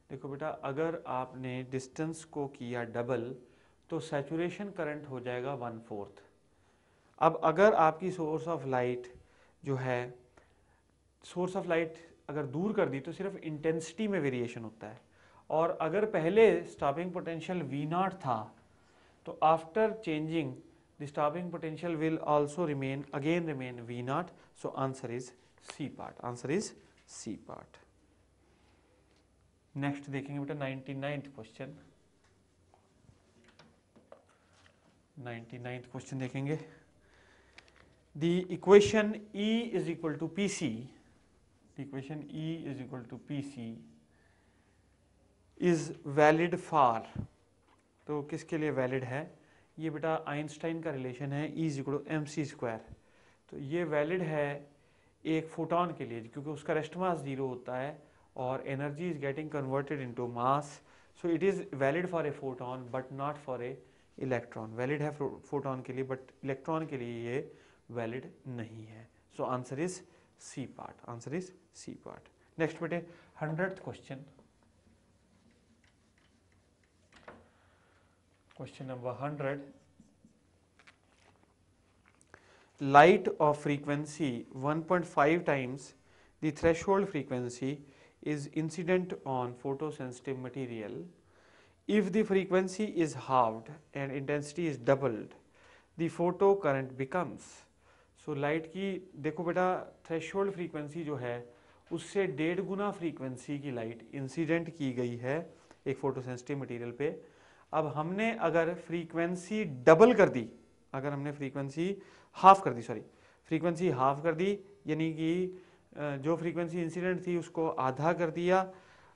देखो बेटा, अगर आपने डिस्टेंस को किया डबल तो सैचुरेशन करंट हो जाएगा 1/4। अब अगर आपकी सोर्स ऑफ लाइट जो है, सोर्स ऑफ लाइट अगर दूर कर दी तो सिर्फ इंटेंसिटी में वेरिएशन होता है, और अगर पहले स्टॉपिंग पोटेंशियल V0 था तो after changing the stopping potential will also remain V0। So answer is C part, answer is C part. Next देखेंगे बेटा 99th क्वेश्चन, 99th क्वेश्चन देखेंगे। The equation E is equal to PC, the equation E is equal to PC is valid for, तो किसके लिए वैलिड है? ये बेटा आइंस्टाइन का रिलेशन है, E is equal to M C square. तो ये वैलिड है एक फोटॉन के लिए क्योंकि उसका रेस्ट मास 0 होता है और energy is getting converted into mass, so it is valid for a photon but not for a electron. Valid है फोटॉन के लिए बट इलेक्ट्रॉन के लिए ये वैलिड नहीं है। So answer is C part, answer is C part. Next बेटे 100th question, question number 100। Light of frequency 1.5 times the threshold frequency is incident on photosensitive material. If the frequency is halved and intensity is doubled, the photo current becomes. So light की देखो बेटा threshold frequency जो है उससे 1.5 गुना frequency की light incident की गई है एक photosensitive material पे। अब हमने अगर frequency double कर दी, अगर हमने frequency हाफ कर दी, सॉरी फ्रीक्वेंसी हाफ कर दी, यानी कि जो फ्रीक्वेंसी इंसिडेंट थी उसको आधा कर दिया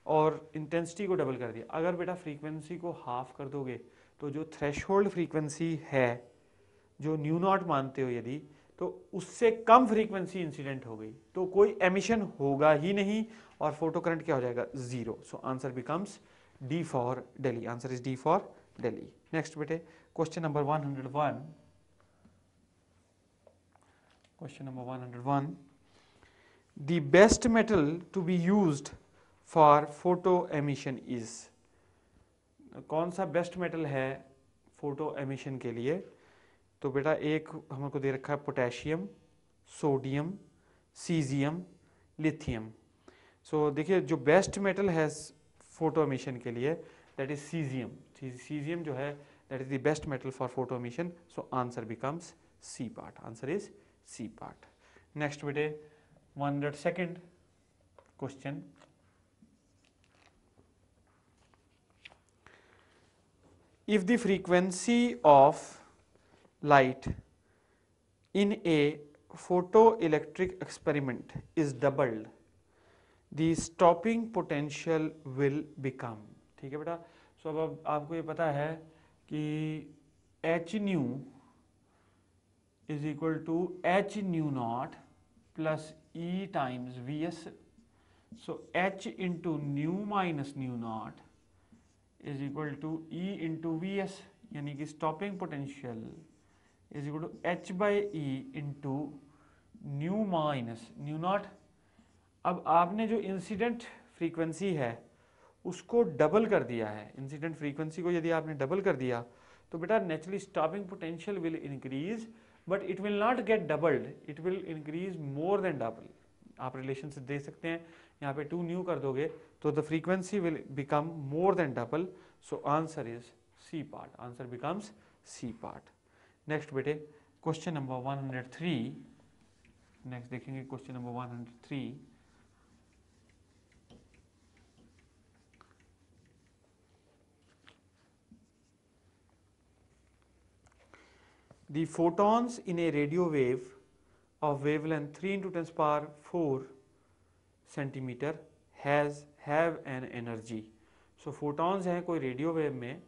और इंटेंसिटी को डबल कर दिया। अगर बेटा फ्रीक्वेंसी को हाफ कर दोगे तो जो थ्रेशहोल्ड फ्रीक्वेंसी है, जो न्यू नॉट मानते हो यदि, तो उससे कम फ्रीक्वेंसी इंसिडेंट हो गई तो कोई एमिशन होगा ही नहीं और फोटो करंट क्या हो जाएगा, zero. So answer becomes D for Delhi, answer is D for Delhi. Next बेटे question number 101, question number 101, the best metal to be used for photo emission is, कौन सा बेस्ट मेटल है फोटो एमिशन के लिए? तो बेटा एक हमको दे रखा है potassium, sodium, caesium, lithium. So देखिए जो बेस्ट मेटल है फोटो एमिशन के लिए दैट इज सीजियम। सीजियम जो है that is the best metal for photo emission. So answer becomes C part, answer is C part. Next बेटे 102nd question, if the frequency of light in a photoelectric experiment is doubled, the stopping potential will become। ठीक है बेटा, सो अब आपको ये पता है कि H new is equal to h nu naught plus E times Vs. So h into nu minus nu naught is equal to E into Vs, यानी कि stopping potential is equal to h by E into nu minus nu naught। अब आपने जो इंसिडेंट फ्रीक्वेंसी है उसको डबल कर दिया है, इंसिडेंट फ्रीक्वेंसी को यदि आपने डबल कर दिया तो बेटा naturally stopping potential will increase but it will not gate doubled, it will increase more than double. आप रिलेशन से देख सकते हैं, यहाँ पे 2 न्यू कर दोगे तो the frequency will become more than double. So answer is C part, answer becomes C part. Next बेटे क्वेश्चन नंबर 103, नेक्स्ट देखेंगे question number 103। The photons in a radio wave of wavelength 3 into 10 power 4 centimeter have an energy। So photons हैं कोई रेडियो वेव में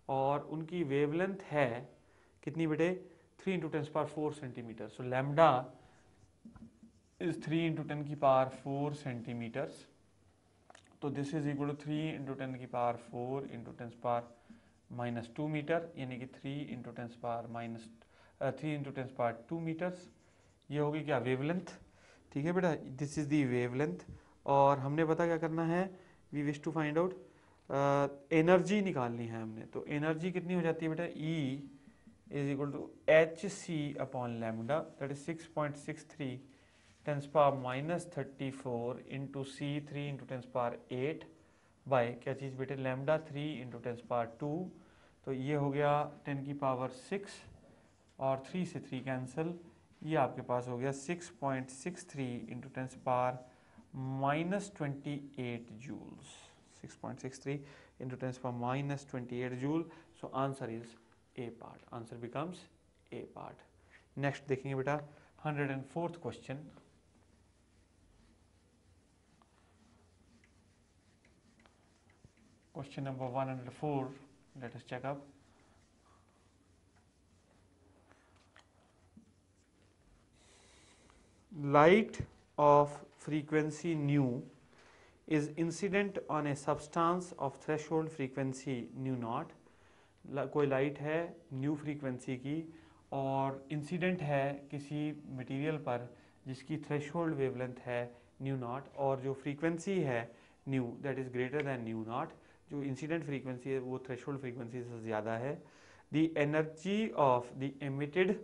और उनकी वेवलेंथ है कितनी बेटे, 3 into 10 power 4 सेंटीमीटर। सो लैम्डा is 3 into 10 की पावर 4 सेंटीमीटर्स। तो this is equal to 3 into 10 की power 4 into 10 power minus 2 metre, यानी कि 3 into 10 power minus 3 into 10 power 2 metres. ये होगी क्या, वेवलेंथ। ठीक है बेटा, दिस इज दी वेवलेंथ। और हमने पता क्या करना है, we wish to find out energy निकालनी है हमने। तो एनर्जी कितनी हो जाती है बेटा, E is equal to H C upon lambda, that is 6.63 tens power minus 34 into C 3 into tens power 8 by क्या चीज़ बेटे, लैम्डा 3 इंटू टेंस पावर 2। तो ये हो गया 10 की पावर 6 और 3 से 3 कैंसिल, ये आपके पास हो गया 6.63 into tens power minus 28 joules, 6.63 into tens power minus 28 joule. So answer is A part, answer becomes A part. Next देखेंगे बेटा 104th question, question number 104, let us check up। light of frequency nu is incident on a substance of threshold frequency nu naught. कोई लाइट है न्यू फ्रीक्वेंसी की और इंसिडेंट है किसी मटेरियल पर जिसकी थ्रेशोल्ड वेवलेंथ है न्यू नॉट, और जो फ्रीक्वेंसी है knew that is greater than new not, जो इंसिडेंट फ्रीक्वेंसी है वो थ्रेशोल्ड फ्रीक्वेंसी से ज़्यादा है, the energy of the emitted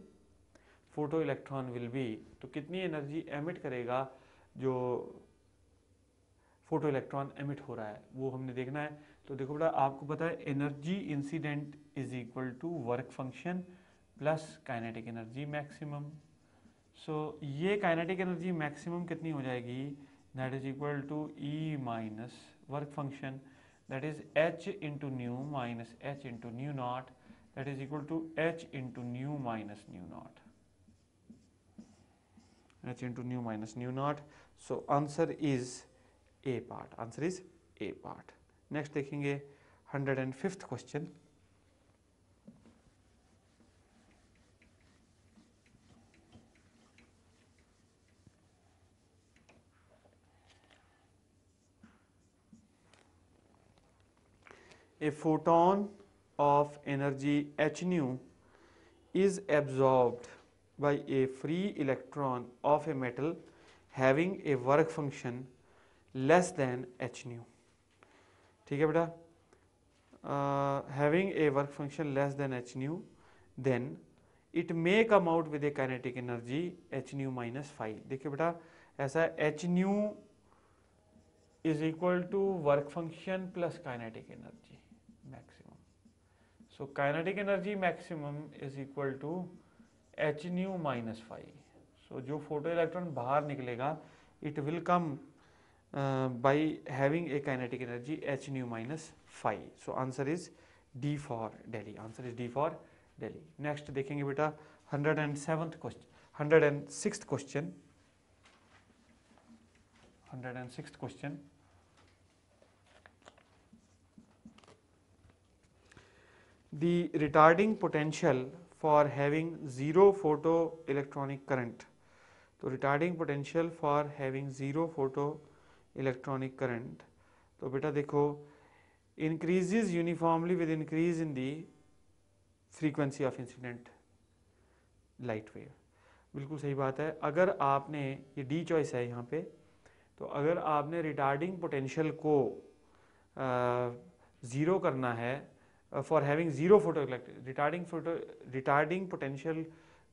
photo electron will be, तो कितनी एनर्जी एमिट करेगा जो फोटो इलेक्ट्रॉन एमिट हो रहा है वो हमने देखना है। तो देखो बेटा आपको पता है energy incident is equal to work function plus kinetic energy maximum. So ये काइनेटिक एनर्जी मैक्सिमम कितनी हो जाएगी, that is equal to E minus work function, that is H into nu minus H into nu naught, that is equal to H into nu minus nu naught, H into nu minus nu naught. So answer is A part, answer is A part. Next देखेंगे 105th question. A photon of energy h nu is absorbed by a free electron of a metal having a work function less than h nu। ठीक है बेटा, having a work function less than h nu, then it may come out with a kinetic energy h nu minus phi। देखिए बेटा ऐसा h nu is equal to work function plus kinetic energy maximum। So kinetic energy maximum is equal to h nu minus phi। So जो फोटो इलेक्ट्रॉन बाहर निकलेगा it will come by having a kinetic energy h nu minus phi। So answer is D for Delhi, answer is D for Delhi। Next देखेंगे बेटा 107th question, 106th question, 106th question। The retarding potential for having zero photoelectronic current, तो retarding potential for having zero photoelectronic current, तो बेटा देखो increases uniformly with increase in the frequency of incident light wave। बिल्कुल सही बात है। अगर आपने ये डी चॉइस है यहाँ पे, तो अगर आपने रिटार्डिंग पोटेंशियल को ज़ीरो करना है for having zero photo retarding potential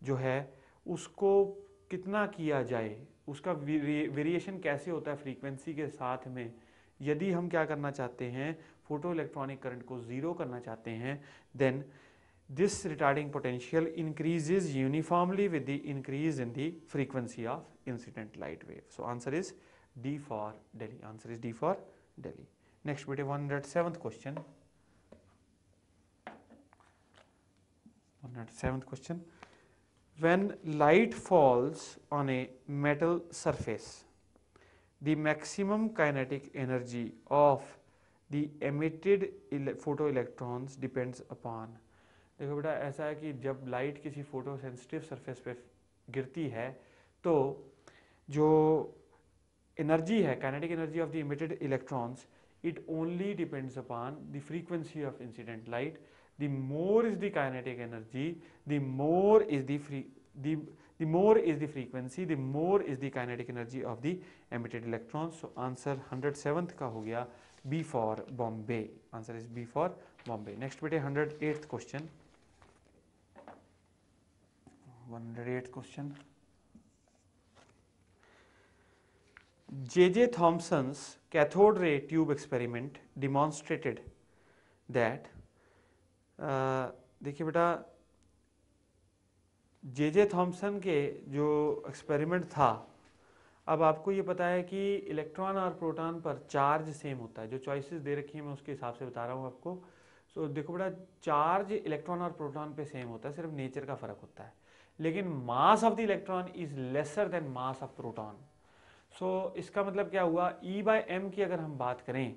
जो है उसको कितना किया जाए, उसका वेरिएशन कैसे होता है फ्रीक्वेंसी के साथ में, यदि हम क्या करना चाहते हैं फोटो इलेक्ट्रॉनिक करंट को ज़ीरो करना चाहते हैं, then this retarding potential increases uniformly with the increase in the frequency of incident light wave। So answer is D for Delhi, answer is D for Delhi। Next beta 107th question, 107th question। When light falls on a metal surface, the maximum kinetic energy of the emitted photoelectrons depends upon। देखो बेटा ऐसा है कि जब लाइट किसी फोटो सेंसिटिव सरफेस पे गिरती है तो जो एनर्जी है kinetic energy of the emitted electrons, it only depends upon the frequency of incident light. The more is the kinetic energy, the more is the more is the frequency, the more is the kinetic energy of the emitted electrons. So answer 107th का हो गया B for Bombay, answer is B for Bombay. Next बेटे 108th question, 108th question। J.J. Thomson's cathode ray tube experiment demonstrated that देखिए बेटा J.J. थॉम्सन के जो एक्सपेरिमेंट था, अब आपको ये पता है कि इलेक्ट्रॉन और प्रोटॉन पर चार्ज सेम होता है, जो चॉइसेस दे रखी हैं मैं उसके हिसाब से बता रहा हूँ आपको। सो देखो बेटा चार्ज इलेक्ट्रॉन और प्रोटॉन पे सेम होता है, सिर्फ नेचर का फर्क होता है, लेकिन mass of the electron is lesser than mass of proton. So इसका मतलब क्या हुआ, E by m की अगर हम बात करें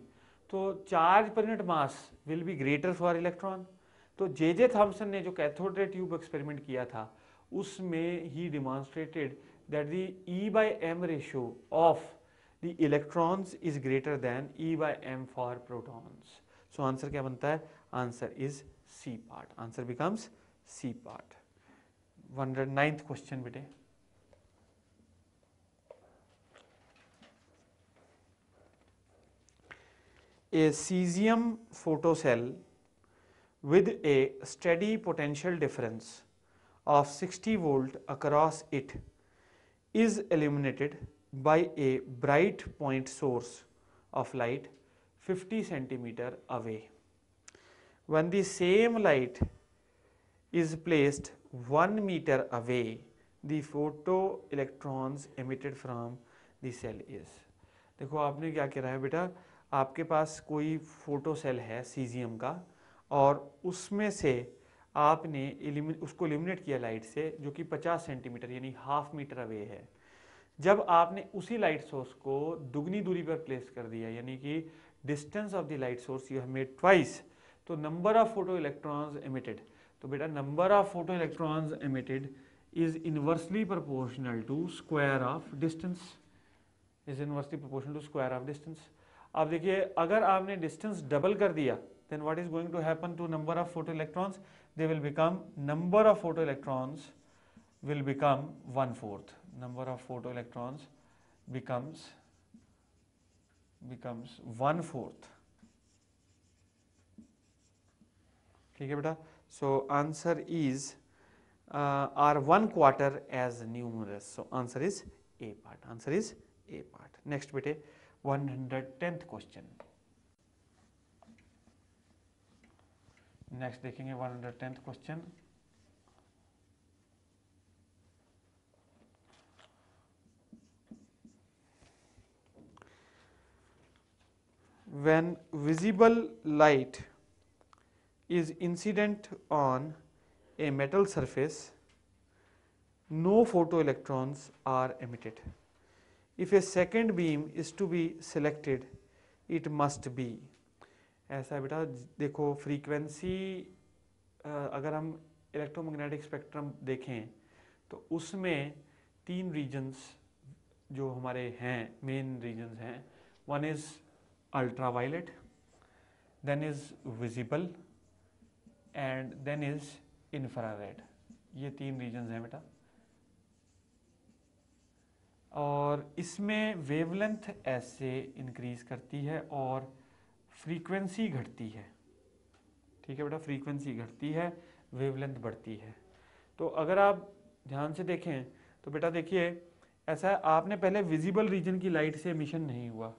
तो charge per unit mass will be greater for electron. तो J.J. थॉम्सन ने जो कैथोड रे ट्यूब एक्सपेरिमेंट किया था उसमें ही demonstrated that the E by M ratio of the electrons is greater than E by M for protons. So answer क्या बनता है? Answer is C part. Answer becomes C part. 109th question बेटे. A cesium photocell with a steady potential difference of 60 volt across it is illuminated by a bright point source of light 50 centimeter away. When the same light is placed 1 meter away, the photoelectrons emitted from the cell is. देखो आपने क्या कह रहा है बेटा, आपके पास कोई फोटो सेल है सीजियम का और उसमें से आपने उसको इल्यूमिनेट किया लाइट से जो कि 50 सेंटीमीटर यानी हाफ मीटर अवे है. जब आपने उसी लाइट सोर्स को दुगनी दूरी पर प्लेस कर दिया यानी कि distance of the light source you have made twice, तो number of photo electrons emitted, तो बेटा number of photo electrons emitted is inversely proportional to square of distance, is inversely proportional to square of distance. अब देखिए अगर आपने डिस्टेंस डबल कर दिया then what is going to happen to number of photoelectrons? They will become, number of photoelectrons will become 1/4. Number of photoelectrons becomes 1/4. ठीक है बेटा. So answer is are 1/4 as numerous. So answer is A part. Answer is A part. Next बेटे 110th question. नेक्स्ट देखेंगे 110th question. When visible light is incident on a metal surface, no photoelectrons are emitted. If a second beam is to be selected, it must be. ऐसा बेटा देखो फ्रीक्वेंसी, अगर हम इलेक्ट्रोमैग्नेटिक स्पेक्ट्रम देखें तो उसमें 3 रीजन्स जो हमारे हैं, मेन रीजन्स हैं. One is ultraviolet, then is visible and then is infrared. ये 3 रीजन्स हैं बेटा. और इसमें वेवलेंथ ऐसे इंक्रीज करती है और फ्रीक्वेंसी घटती है. ठीक है बेटा, फ्रीक्वेंसी घटती है, वेवलेंथ बढ़ती है. तो अगर आप ध्यान से देखें तो बेटा देखिए ऐसा है, आपने पहले विजिबल रीजन की लाइट से एमिशन नहीं हुआ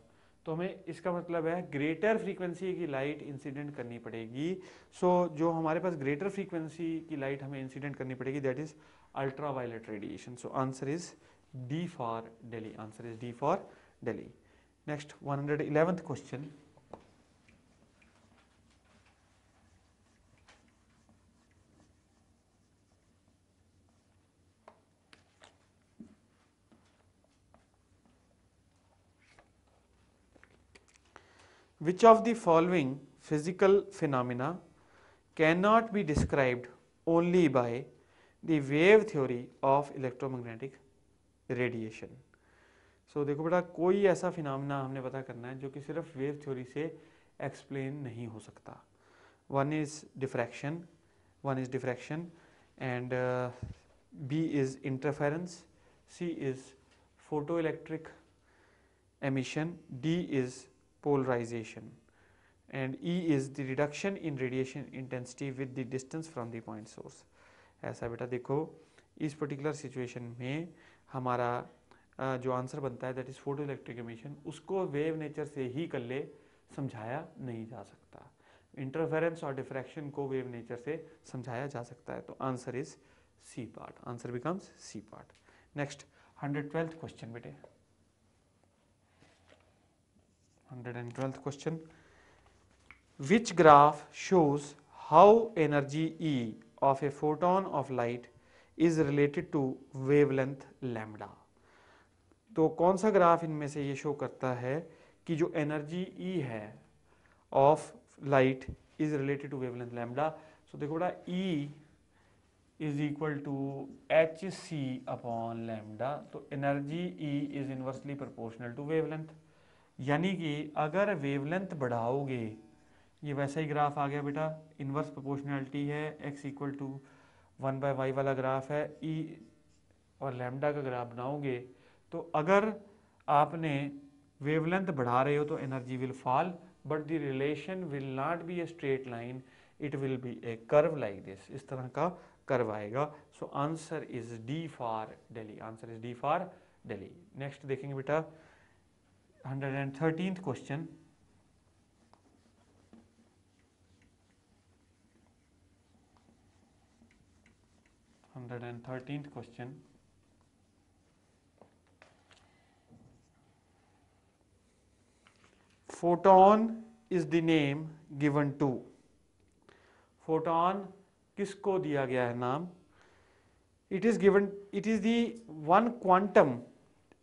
तो हमें इसका मतलब है ग्रेटर फ्रीक्वेंसी की लाइट इंसिडेंट करनी पड़ेगी. सो जो हमारे पास ग्रेटर फ्रीक्वेंसी की लाइट हमें इंसिडेंट करनी पड़ेगी that is ultraviolet radiation. So answer is D for Delhi. Answer is D for Delhi. Next 111th question. Which of the following physical phenomena cannot be described only by the wave theory of electromagnetic radiation? So देखो बेटा कोई ऐसा फिनोमेना हमने पता करना है जो कि सिर्फ वेव थ्योरी से एक्सप्लेन नहीं हो सकता. One is diffraction, and B is interference, C is photoelectric emission, D is polarization, and E is the reduction in radiation intensity with the distance from the point source. ऐसा बेटा देखो इस पर्टिकुलर सिचुएशन में हमारा जो आंसर बनता है that is photo electric emission, उसको वेव नेचर से ही कल्ले समझाया नहीं जा सकता. इंटरफेरेंस और डिफ्रैक्शन को वेव नेचर से समझाया जा सकता है. तो answer is C part. Answer becomes C part. Next 112th question बेटे. 112th question. Which graph shows how energy E of a photon of light is related to wavelength lambda? तो कौन सा ग्राफ इनमें से ये शो करता है कि जो एनर्जी E है of light is related to wavelength lambda? So देखो बेटा E is equal to H C upon lambda. तो energy E is inversely proportional to wavelength, यानी कि अगर वेवलेंथ बढ़ाओगे, ये वैसा ही ग्राफ आ गया बेटा, इनवर्स प्रोपोर्शनैलिटी है, एक्स इक्वल टू 1/y वाला ग्राफ है, ई और लैम्डा का ग्राफ बनाओगे तो अगर आपने वेवलेंथ बढ़ा रहे हो तो energy will fall, but the relation will not be a straight line, it will be a curve like this, इस तरह का कर्व आएगा। So answer is D for Delhi, answer is D for Delhi. Next देखेंगे बेटा 113th question. Question, photon is the name given to, photon किसको दिया गया है नाम, it is given, it is the one quantum,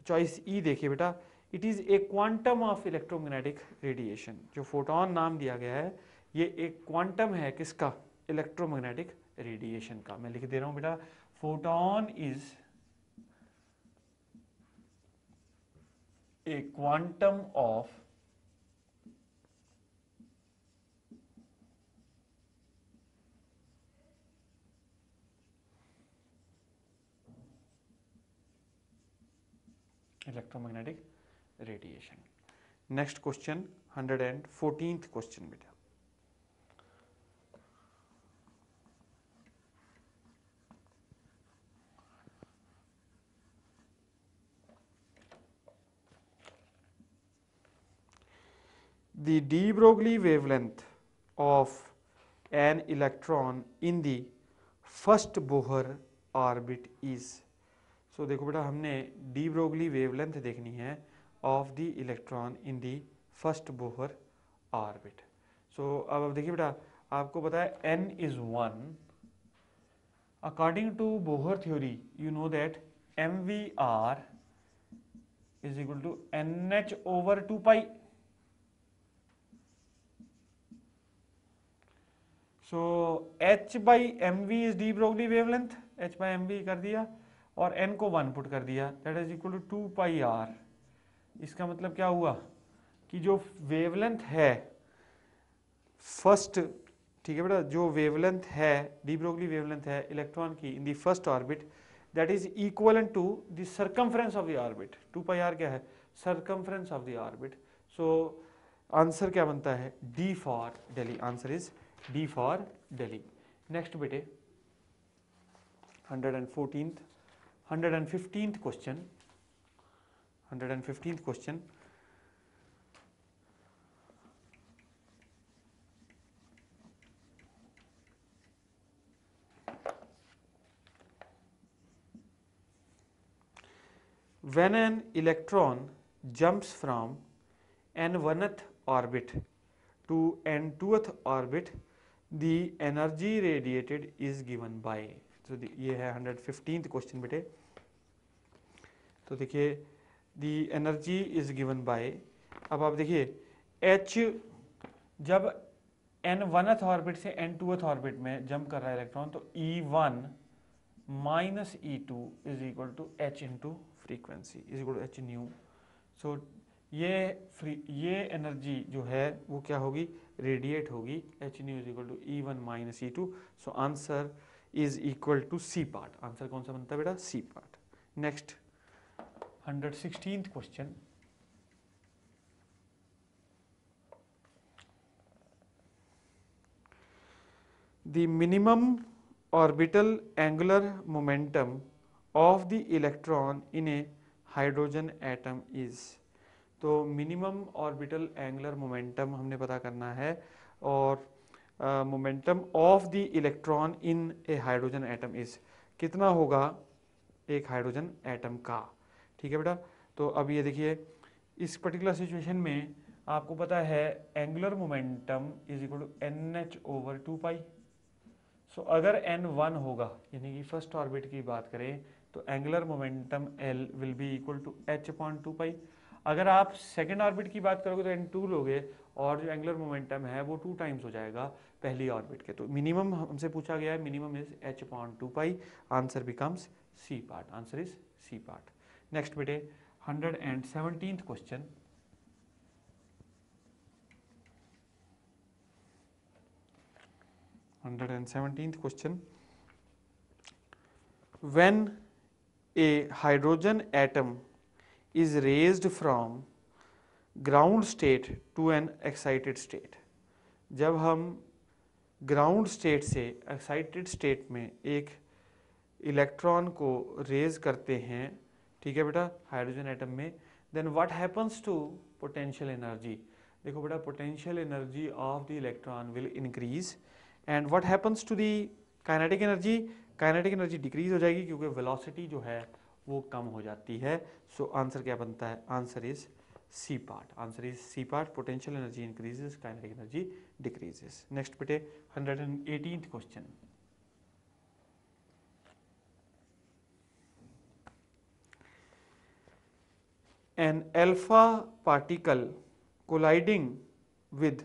choice E देखिए बेटा, it is a quantum of electromagnetic radiation. जो फोटोन नाम दिया गया है ये एक क्वांटम है किसका, इलेक्ट्रोमैग्नेटिक रेडिएशन का। मैं लिख दे रहा हूं बेटा, photon is a quantum of electromagnetic radiation. Next question 114th question बेटा, the de Broglie wavelength of an electron in the first Bohr orbit is। So देखो बेटा हमने डी ब्रोगली वेवलेंथ देखनी है of the electron in the first Bohr orbit. So अब देखिए बेटा आपको पता है n is 1, according to Bohr theory you know that mvr is equal to nh over 2 pi. So h by mv is de Broglie wavelength, h by mv कर दिया और n को 1 पुट कर दिया, that is equal to 2 pi r। इसका मतलब क्या हुआ कि जो वेवलेंथ है फर्स्ट, ठीक है बेटा, जो वेवलेंथ है डी ब्रोगली वेवलेंथ है इलेक्ट्रॉन की in the first orbit, that is equal to the circumference of the orbit. 2 pi r क्या है, circumference of the orbit. So answer क्या बनता है, D for Delhi, answer is D for Delhi. Next बेटे 115th question, 115th question, when an electron jumps from n1th orbit to n2th orbit, the energy radiated is given by। तो ये है 115th क्वेश्चन बेटे। तो देखिए दी एनर्जी इज गिवन बाय, अब आप देखिए h जब n1th ऑर्बिट से n2th ऑर्बिट में जंप कर रहा है इलेक्ट्रॉन, तो E1 minus E2 is equal to h into frequency is equal to h nu. So ये एनर्जी जो है वो क्या होगी, रेडिएट होगी, h nu is equal to E1 minus E2। So answer is equal to C part, answer कौन सा बनता है बेटा, C part. Next 116th question, the minimum orbital angular momentum of the electron in a hydrogen atom is. तो मिनिमम ऑर्बिटल एंगुलर मोमेंटम हमने पता करना है, और momentum of the electron in a hydrogen atom is, कितना होगा एक हाइड्रोजन एटम का, ठीक है बेटा। तो अब ये देखिए इस पर्टिकुलर सिचुएशन में आपको पता है angular momentum is equal to NH over 2 pi. So अगर n1 होगा, यानी कि फर्स्ट ऑर्बिट की बात करें, तो angular momentum L will be equal to h upon 2 pi. अगर आप सेकेंड ऑर्बिट की बात करोगे तो n2 लोगे और जो एंगुलर मोमेंटम है वो 2 टाइम्स हो जाएगा पहली ऑर्बिट के। तो मिनिमम हमसे पूछा गया है, minimum is h/2 pi, answer becomes C part, answer is C part. Next बेटे 117th question, when a hydrogen atom is raised from ground state to an excited state, जब हम ग्राउंड स्टेट से एक्साइटेड स्टेट में एक इलेक्ट्रॉन को रेज करते हैं, ठीक है बेटा, हाइड्रोजन एटम में, then what happens to potential energy. देखो बेटा, potential energy of the electron will increase and what happens to the kinetic energy, kinetic energy decrease हो जाएगी क्योंकि वेलोसिटी जो है वो कम हो जाती है। सो आंसर क्या बनता है, answer is C part, answer is C part, potential energy increases, kinetic energy decreases. Next बेटे 118th question, an alpha particle colliding with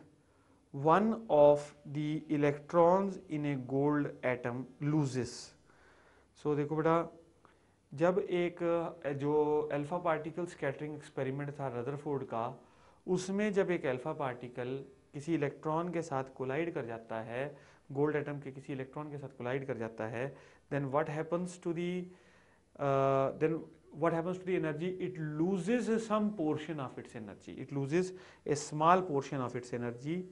one of the electrons in a gold atom loses। so देखो बेटा, जब एक जो अल्फा पार्टिकल स्कैटरिंग एक्सपेरिमेंट था रदरफोर्ड का, उसमें जब एक अल्फा पार्टिकल किसी इलेक्ट्रॉन के साथ कोलाइड कर जाता है, गोल्ड एटम के किसी इलेक्ट्रॉन के साथ कोलाइड कर जाता है, then what happens to the what happens to the energy, it loses some portion of its energy, it loses a small portion of its energy।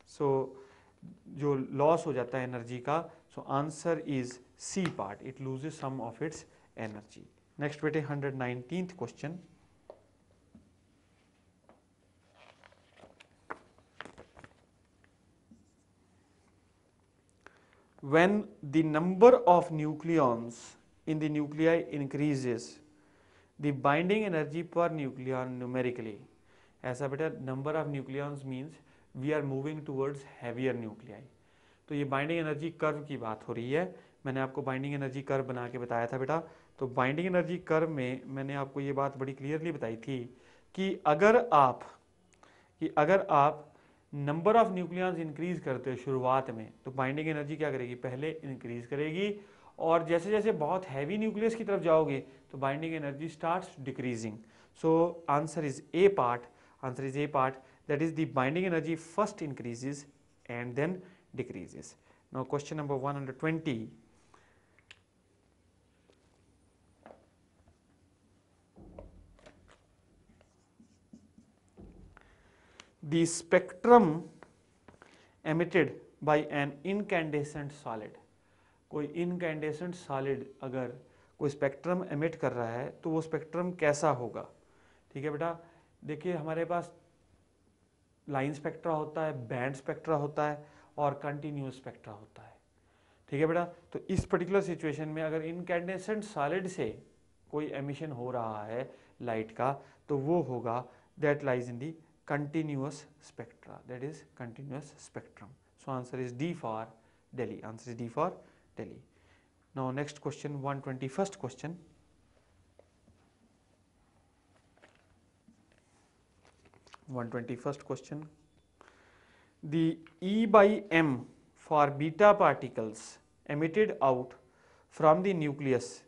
so जो लॉस हो जाता है एनर्जी का, so answer is C part, it loses some of its energy. Next बेटे 119th question, when the number of nucleons in the nuclei increases, the binding energy per nucleon numerically। ऐसा बेटा, number of nucleons means we are moving towards heavier nuclei. तो ये बाइंडिंग एनर्जी कर्व की बात हो रही है, मैंने आपको बाइंडिंग एनर्जी कर्व बना के बताया था बेटा। तो बाइंडिंग एनर्जी कर्व में मैंने आपको ये बात बड़ी क्लियरली बताई थी कि अगर आप नंबर ऑफ न्यूक्लियॉन्स इंक्रीज करते हो शुरुआत में, तो बाइंडिंग एनर्जी क्या करेगी, पहले इंक्रीज करेगी, और जैसे जैसे बहुत हैवी न्यूक्लियस की तरफ जाओगे तो binding energy starts decreasing. So answer is A part, answer is A part, that is the binding energy first increases and then decreases। now question number 120, the spectrum emitted by an incandescent solid। कोई incandescent solid अगर कोई स्पेक्ट्रम एमिट कर रहा है तो वो स्पेक्ट्रम कैसा होगा, ठीक है बेटा। देखिए, हमारे पास लाइन स्पेक्ट्रा होता है, बैंड स्पेक्ट्रा होता है और कंटिन्यूस स्पेक्ट्रा होता है, ठीक है बेटा। तो इस पर्टिकुलर सिचुएशन में अगर इनकैंडेसेंट सॉलिड से कोई एमिशन हो रहा है लाइट का, तो वो होगा that lies in the continuous spectra, that is continuous spectrum. So answer is D for Delhi, answer is D for Delhi. Now next question 121st question, question, the E by M for beta particles emitted out from the nucleus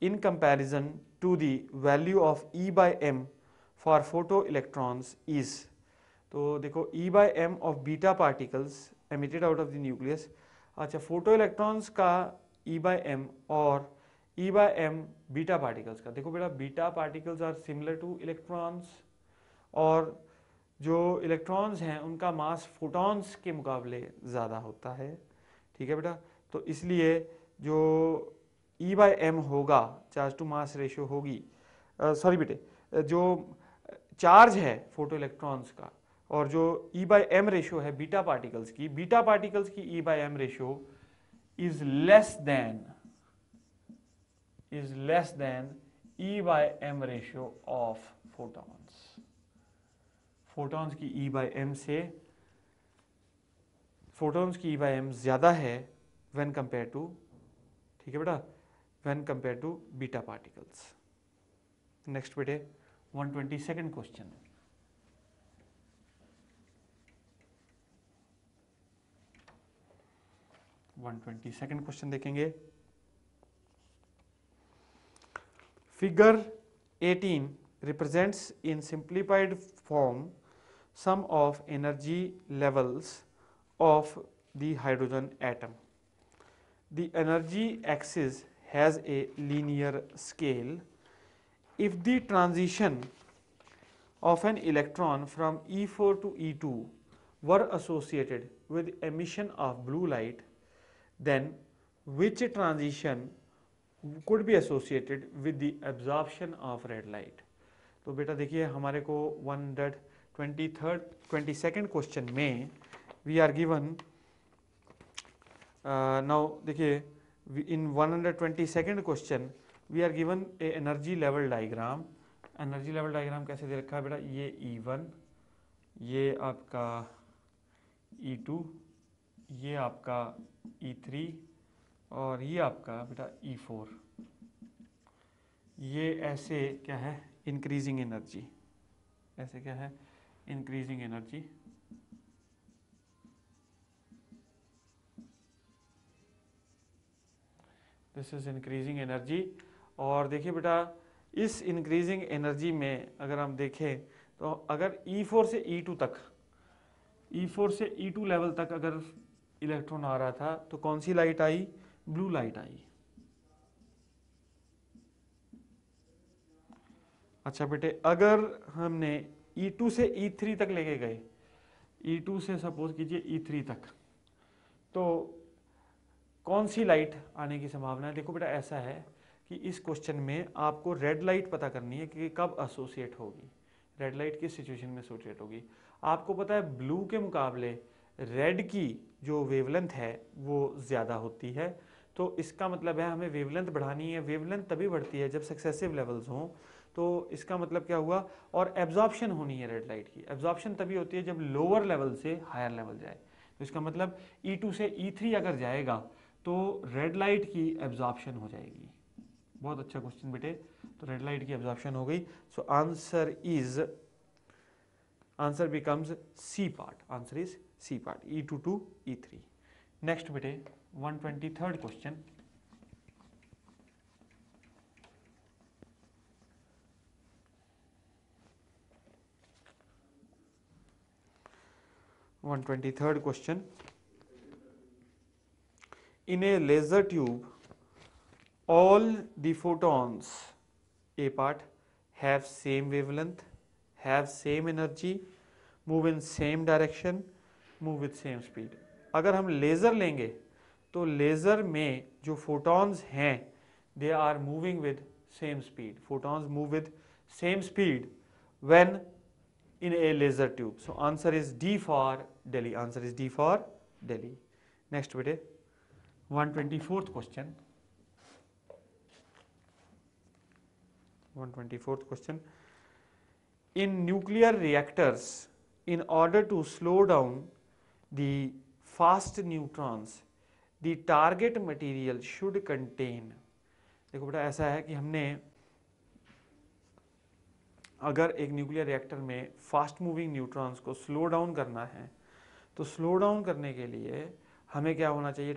in comparison to the value of E by M for photoelectrons is। तो देखो, E by M of beta particles emitted out of the nucleus, अच्छा, फोटो इलेक्ट्रॉन्स का E by M और E by M beta particles का। देखो बेटा, beta particles are similar to electrons, और जो इलेक्ट्रॉन्स हैं उनका मास फोटॉन्स के मुकाबले ज़्यादा होता है, ठीक है बेटा। तो इसलिए जो E by M होगा, चार्ज टू मास रेशियो होगी, सॉरी बेटे, जो चार्ज है फोटो इलेक्ट्रॉन्स का और जो E by M रेशियो है बीटा पार्टिकल्स की, बीटा पार्टिकल्स की E by M ratio is less then E by M ratio of photons. Photons की E by M से फोटॉन्स की E by M ज्यादा है व्हेन कंपेयर टू, ठीक है बेटा, when compare to beta particles. Next बेटे 122nd क्वेश्चन, 122nd क्वेश्चन देखेंगे। Figure 18 represents in simplified form sum of energy levels of the hydrogen atom. The energy axis has a linear scale. If the transition of an electron from E4 to E2 were associated with emission of blue light, then which transition could be associated with the absorption of red light? तो बेटा देखिए हमारे को 122nd क्वेश्चन में वी आर गिवन नाउ देखिए in 122nd question we are given a energy level diagram. Energy level diagram कैसे दे रखा है बेटा, ये E1, ये आपका E2, ये आपका E3 और ये आपका बेटा E4। ये ऐसे क्या है, इंक्रीजिंग एनर्जी, ऐसे क्या है, increasing energy. This is increasing energy. और देखिए बेटा इस इंक्रीजिंग एनर्जी में अगर हम देखें तो अगर E4 से E2 तक, E4 से E2 लेवल तक अगर इलेक्ट्रॉन आ रहा था तो कौन सी लाइट आई, ब्लू लाइट आई। अच्छा बेटे अगर हमने E2 से E3 तक लेके गए, E2 से सपोज कीजिए E3 तक, तो कौन सी लाइट आने की संभावना है। देखो बेटा ऐसा है कि इस क्वेश्चन में आपको रेड लाइट पता करनी है कि कब एसोसिएट होगी, रेड लाइट किस सिचुएशन में एसोसिएट होगी। आपको पता है ब्लू के मुकाबले रेड की जो वेवलेंथ है वो ज़्यादा होती है, तो इसका मतलब है हमें वेवलेंथ बढ़ानी है। वेवलेंथ तभी बढ़ती है जब सक्सेसिव लेवल्स हों, तो इसका मतलब क्या हुआ, और एब्जॉर्प्शन होनी है रेड लाइट की। एब्जॉर्प्शन तभी होती है जब लोअर लेवल से हायर लेवल जाए, तो इसका मतलब E2 से E3 अगर जाएगा तो रेड लाइट की एब्जॉर्प्शन हो जाएगी। बहुत अच्छा क्वेश्चन बेटे, तो रेड लाइट की एब्जॉर्प्शन हो गई। So answer becomes C part, answer is C part, E2 to E3। Next बेटे 123rd question. (123rd question). In a laser tube, all the photons, A part, have same wavelength, have same energy, move in same direction, move with same speed। अगर हम लेज़र लेंगे तो लेज़र में जो फोटॉन्स हैं they are moving with same speed, photons move with same speed when in a laser tube। So answer is D for Delhi, answer is D for Delhi। Next बेटे 124th question। 124th question। In nuclear reactors, in order to slow down the fast neutrons, the target material should contain। देखो बेटा ऐसा है कि हमने अगर एक न्यूक्लियर रिएक्टर में फास्ट मूविंग न्यूट्रॉन्स को स्लो डाउन करना है तो स्लो डाउन करने के लिए हमें क्या होना चाहिए,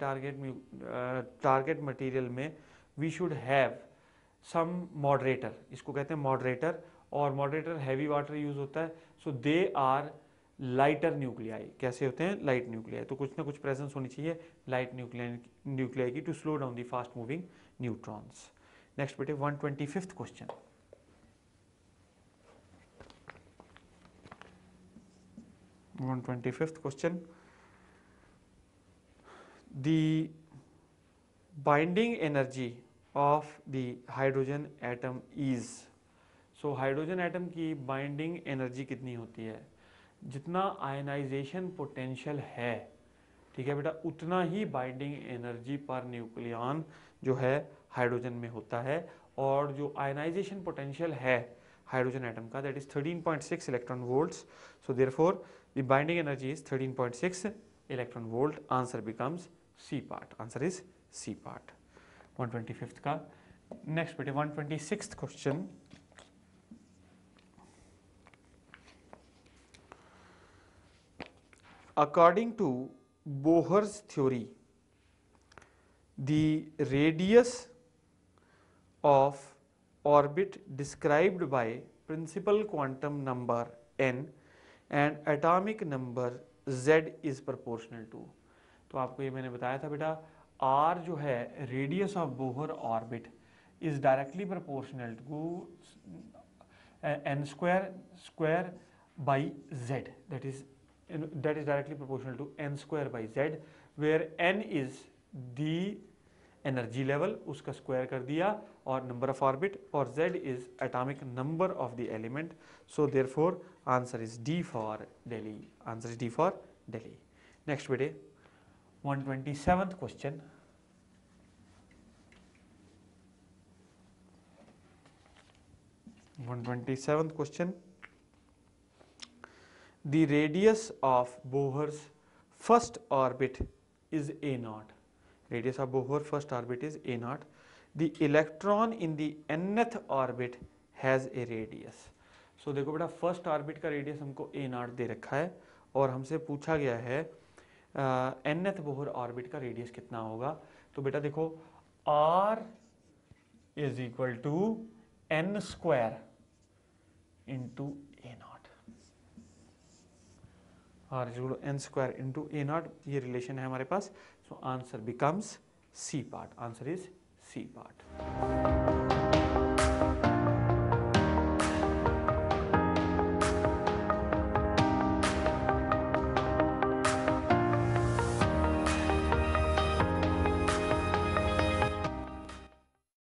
टारगेट मटेरियल में we should have some moderator, इसको कहते हैं मॉडरेटर, और मॉडरेटर हैवी वाटर यूज होता है। सो दे आर लाइटर न्यूक्लियाई। कैसे होते हैं, लाइट न्यूक्लियाई। तो कुछ ना कुछ प्रेजेंस होनी चाहिए लाइट न्यूक्लियाई की to slow down the fast moving neutrons. Next बेटे 125th question. 125th question। The binding energy of the hydrogen atom is। so hydrogen atom की बाइंडिंग एनर्जी कितनी होती है, जितना आयनाइजेशन पोटेंशियल है, ठीक है बेटा, उतना ही बाइंडिंग एनर्जी पर न्यूक्लियॉन जो है हाइड्रोजन में होता है। और जो आयनाइजेशन पोटेंशियल है हाइड्रोजन एटम का that is 13.6 electron volts. So therefore the binding energy is 13.6 electron volt। answer becomes C part, answer is C part 125th का। next बेटे 126th question। according to Bohr's theory, the radius of orbit described by principal quantum number n and atomic number z is proportional to। तो आपको ये मैंने बताया था बेटा, r जो है radius of Bohr orbit is directly proportional to n square by z, that is directly proportional to n square by z, where n is the energy level, उसका स्क्वायर कर दिया, और नंबर ऑफ ऑर्बिट, और z is atomic number of the element. So therefore answer is D for Delhi, answer is D for Delhi. Next बेटे 127th question. Question, the radius of Bohr's first orbit is a not. Radius of Bohr first orbit is a naught. The electron in the nth orbit has a radius. So देखो बेटा, फर्स्ट ऑर्बिट का रेडियस हमको a naught दे रखा है, और हमसे पूछा गया है nth बोहर ऑर्बिट का रेडियस कितना होगा। तो बेटा देखो, r is equal to n square into a naught, r is equal to n square into a naught, ये रिलेशन है हमारे पास। So answer becomes C part. Answer is C part.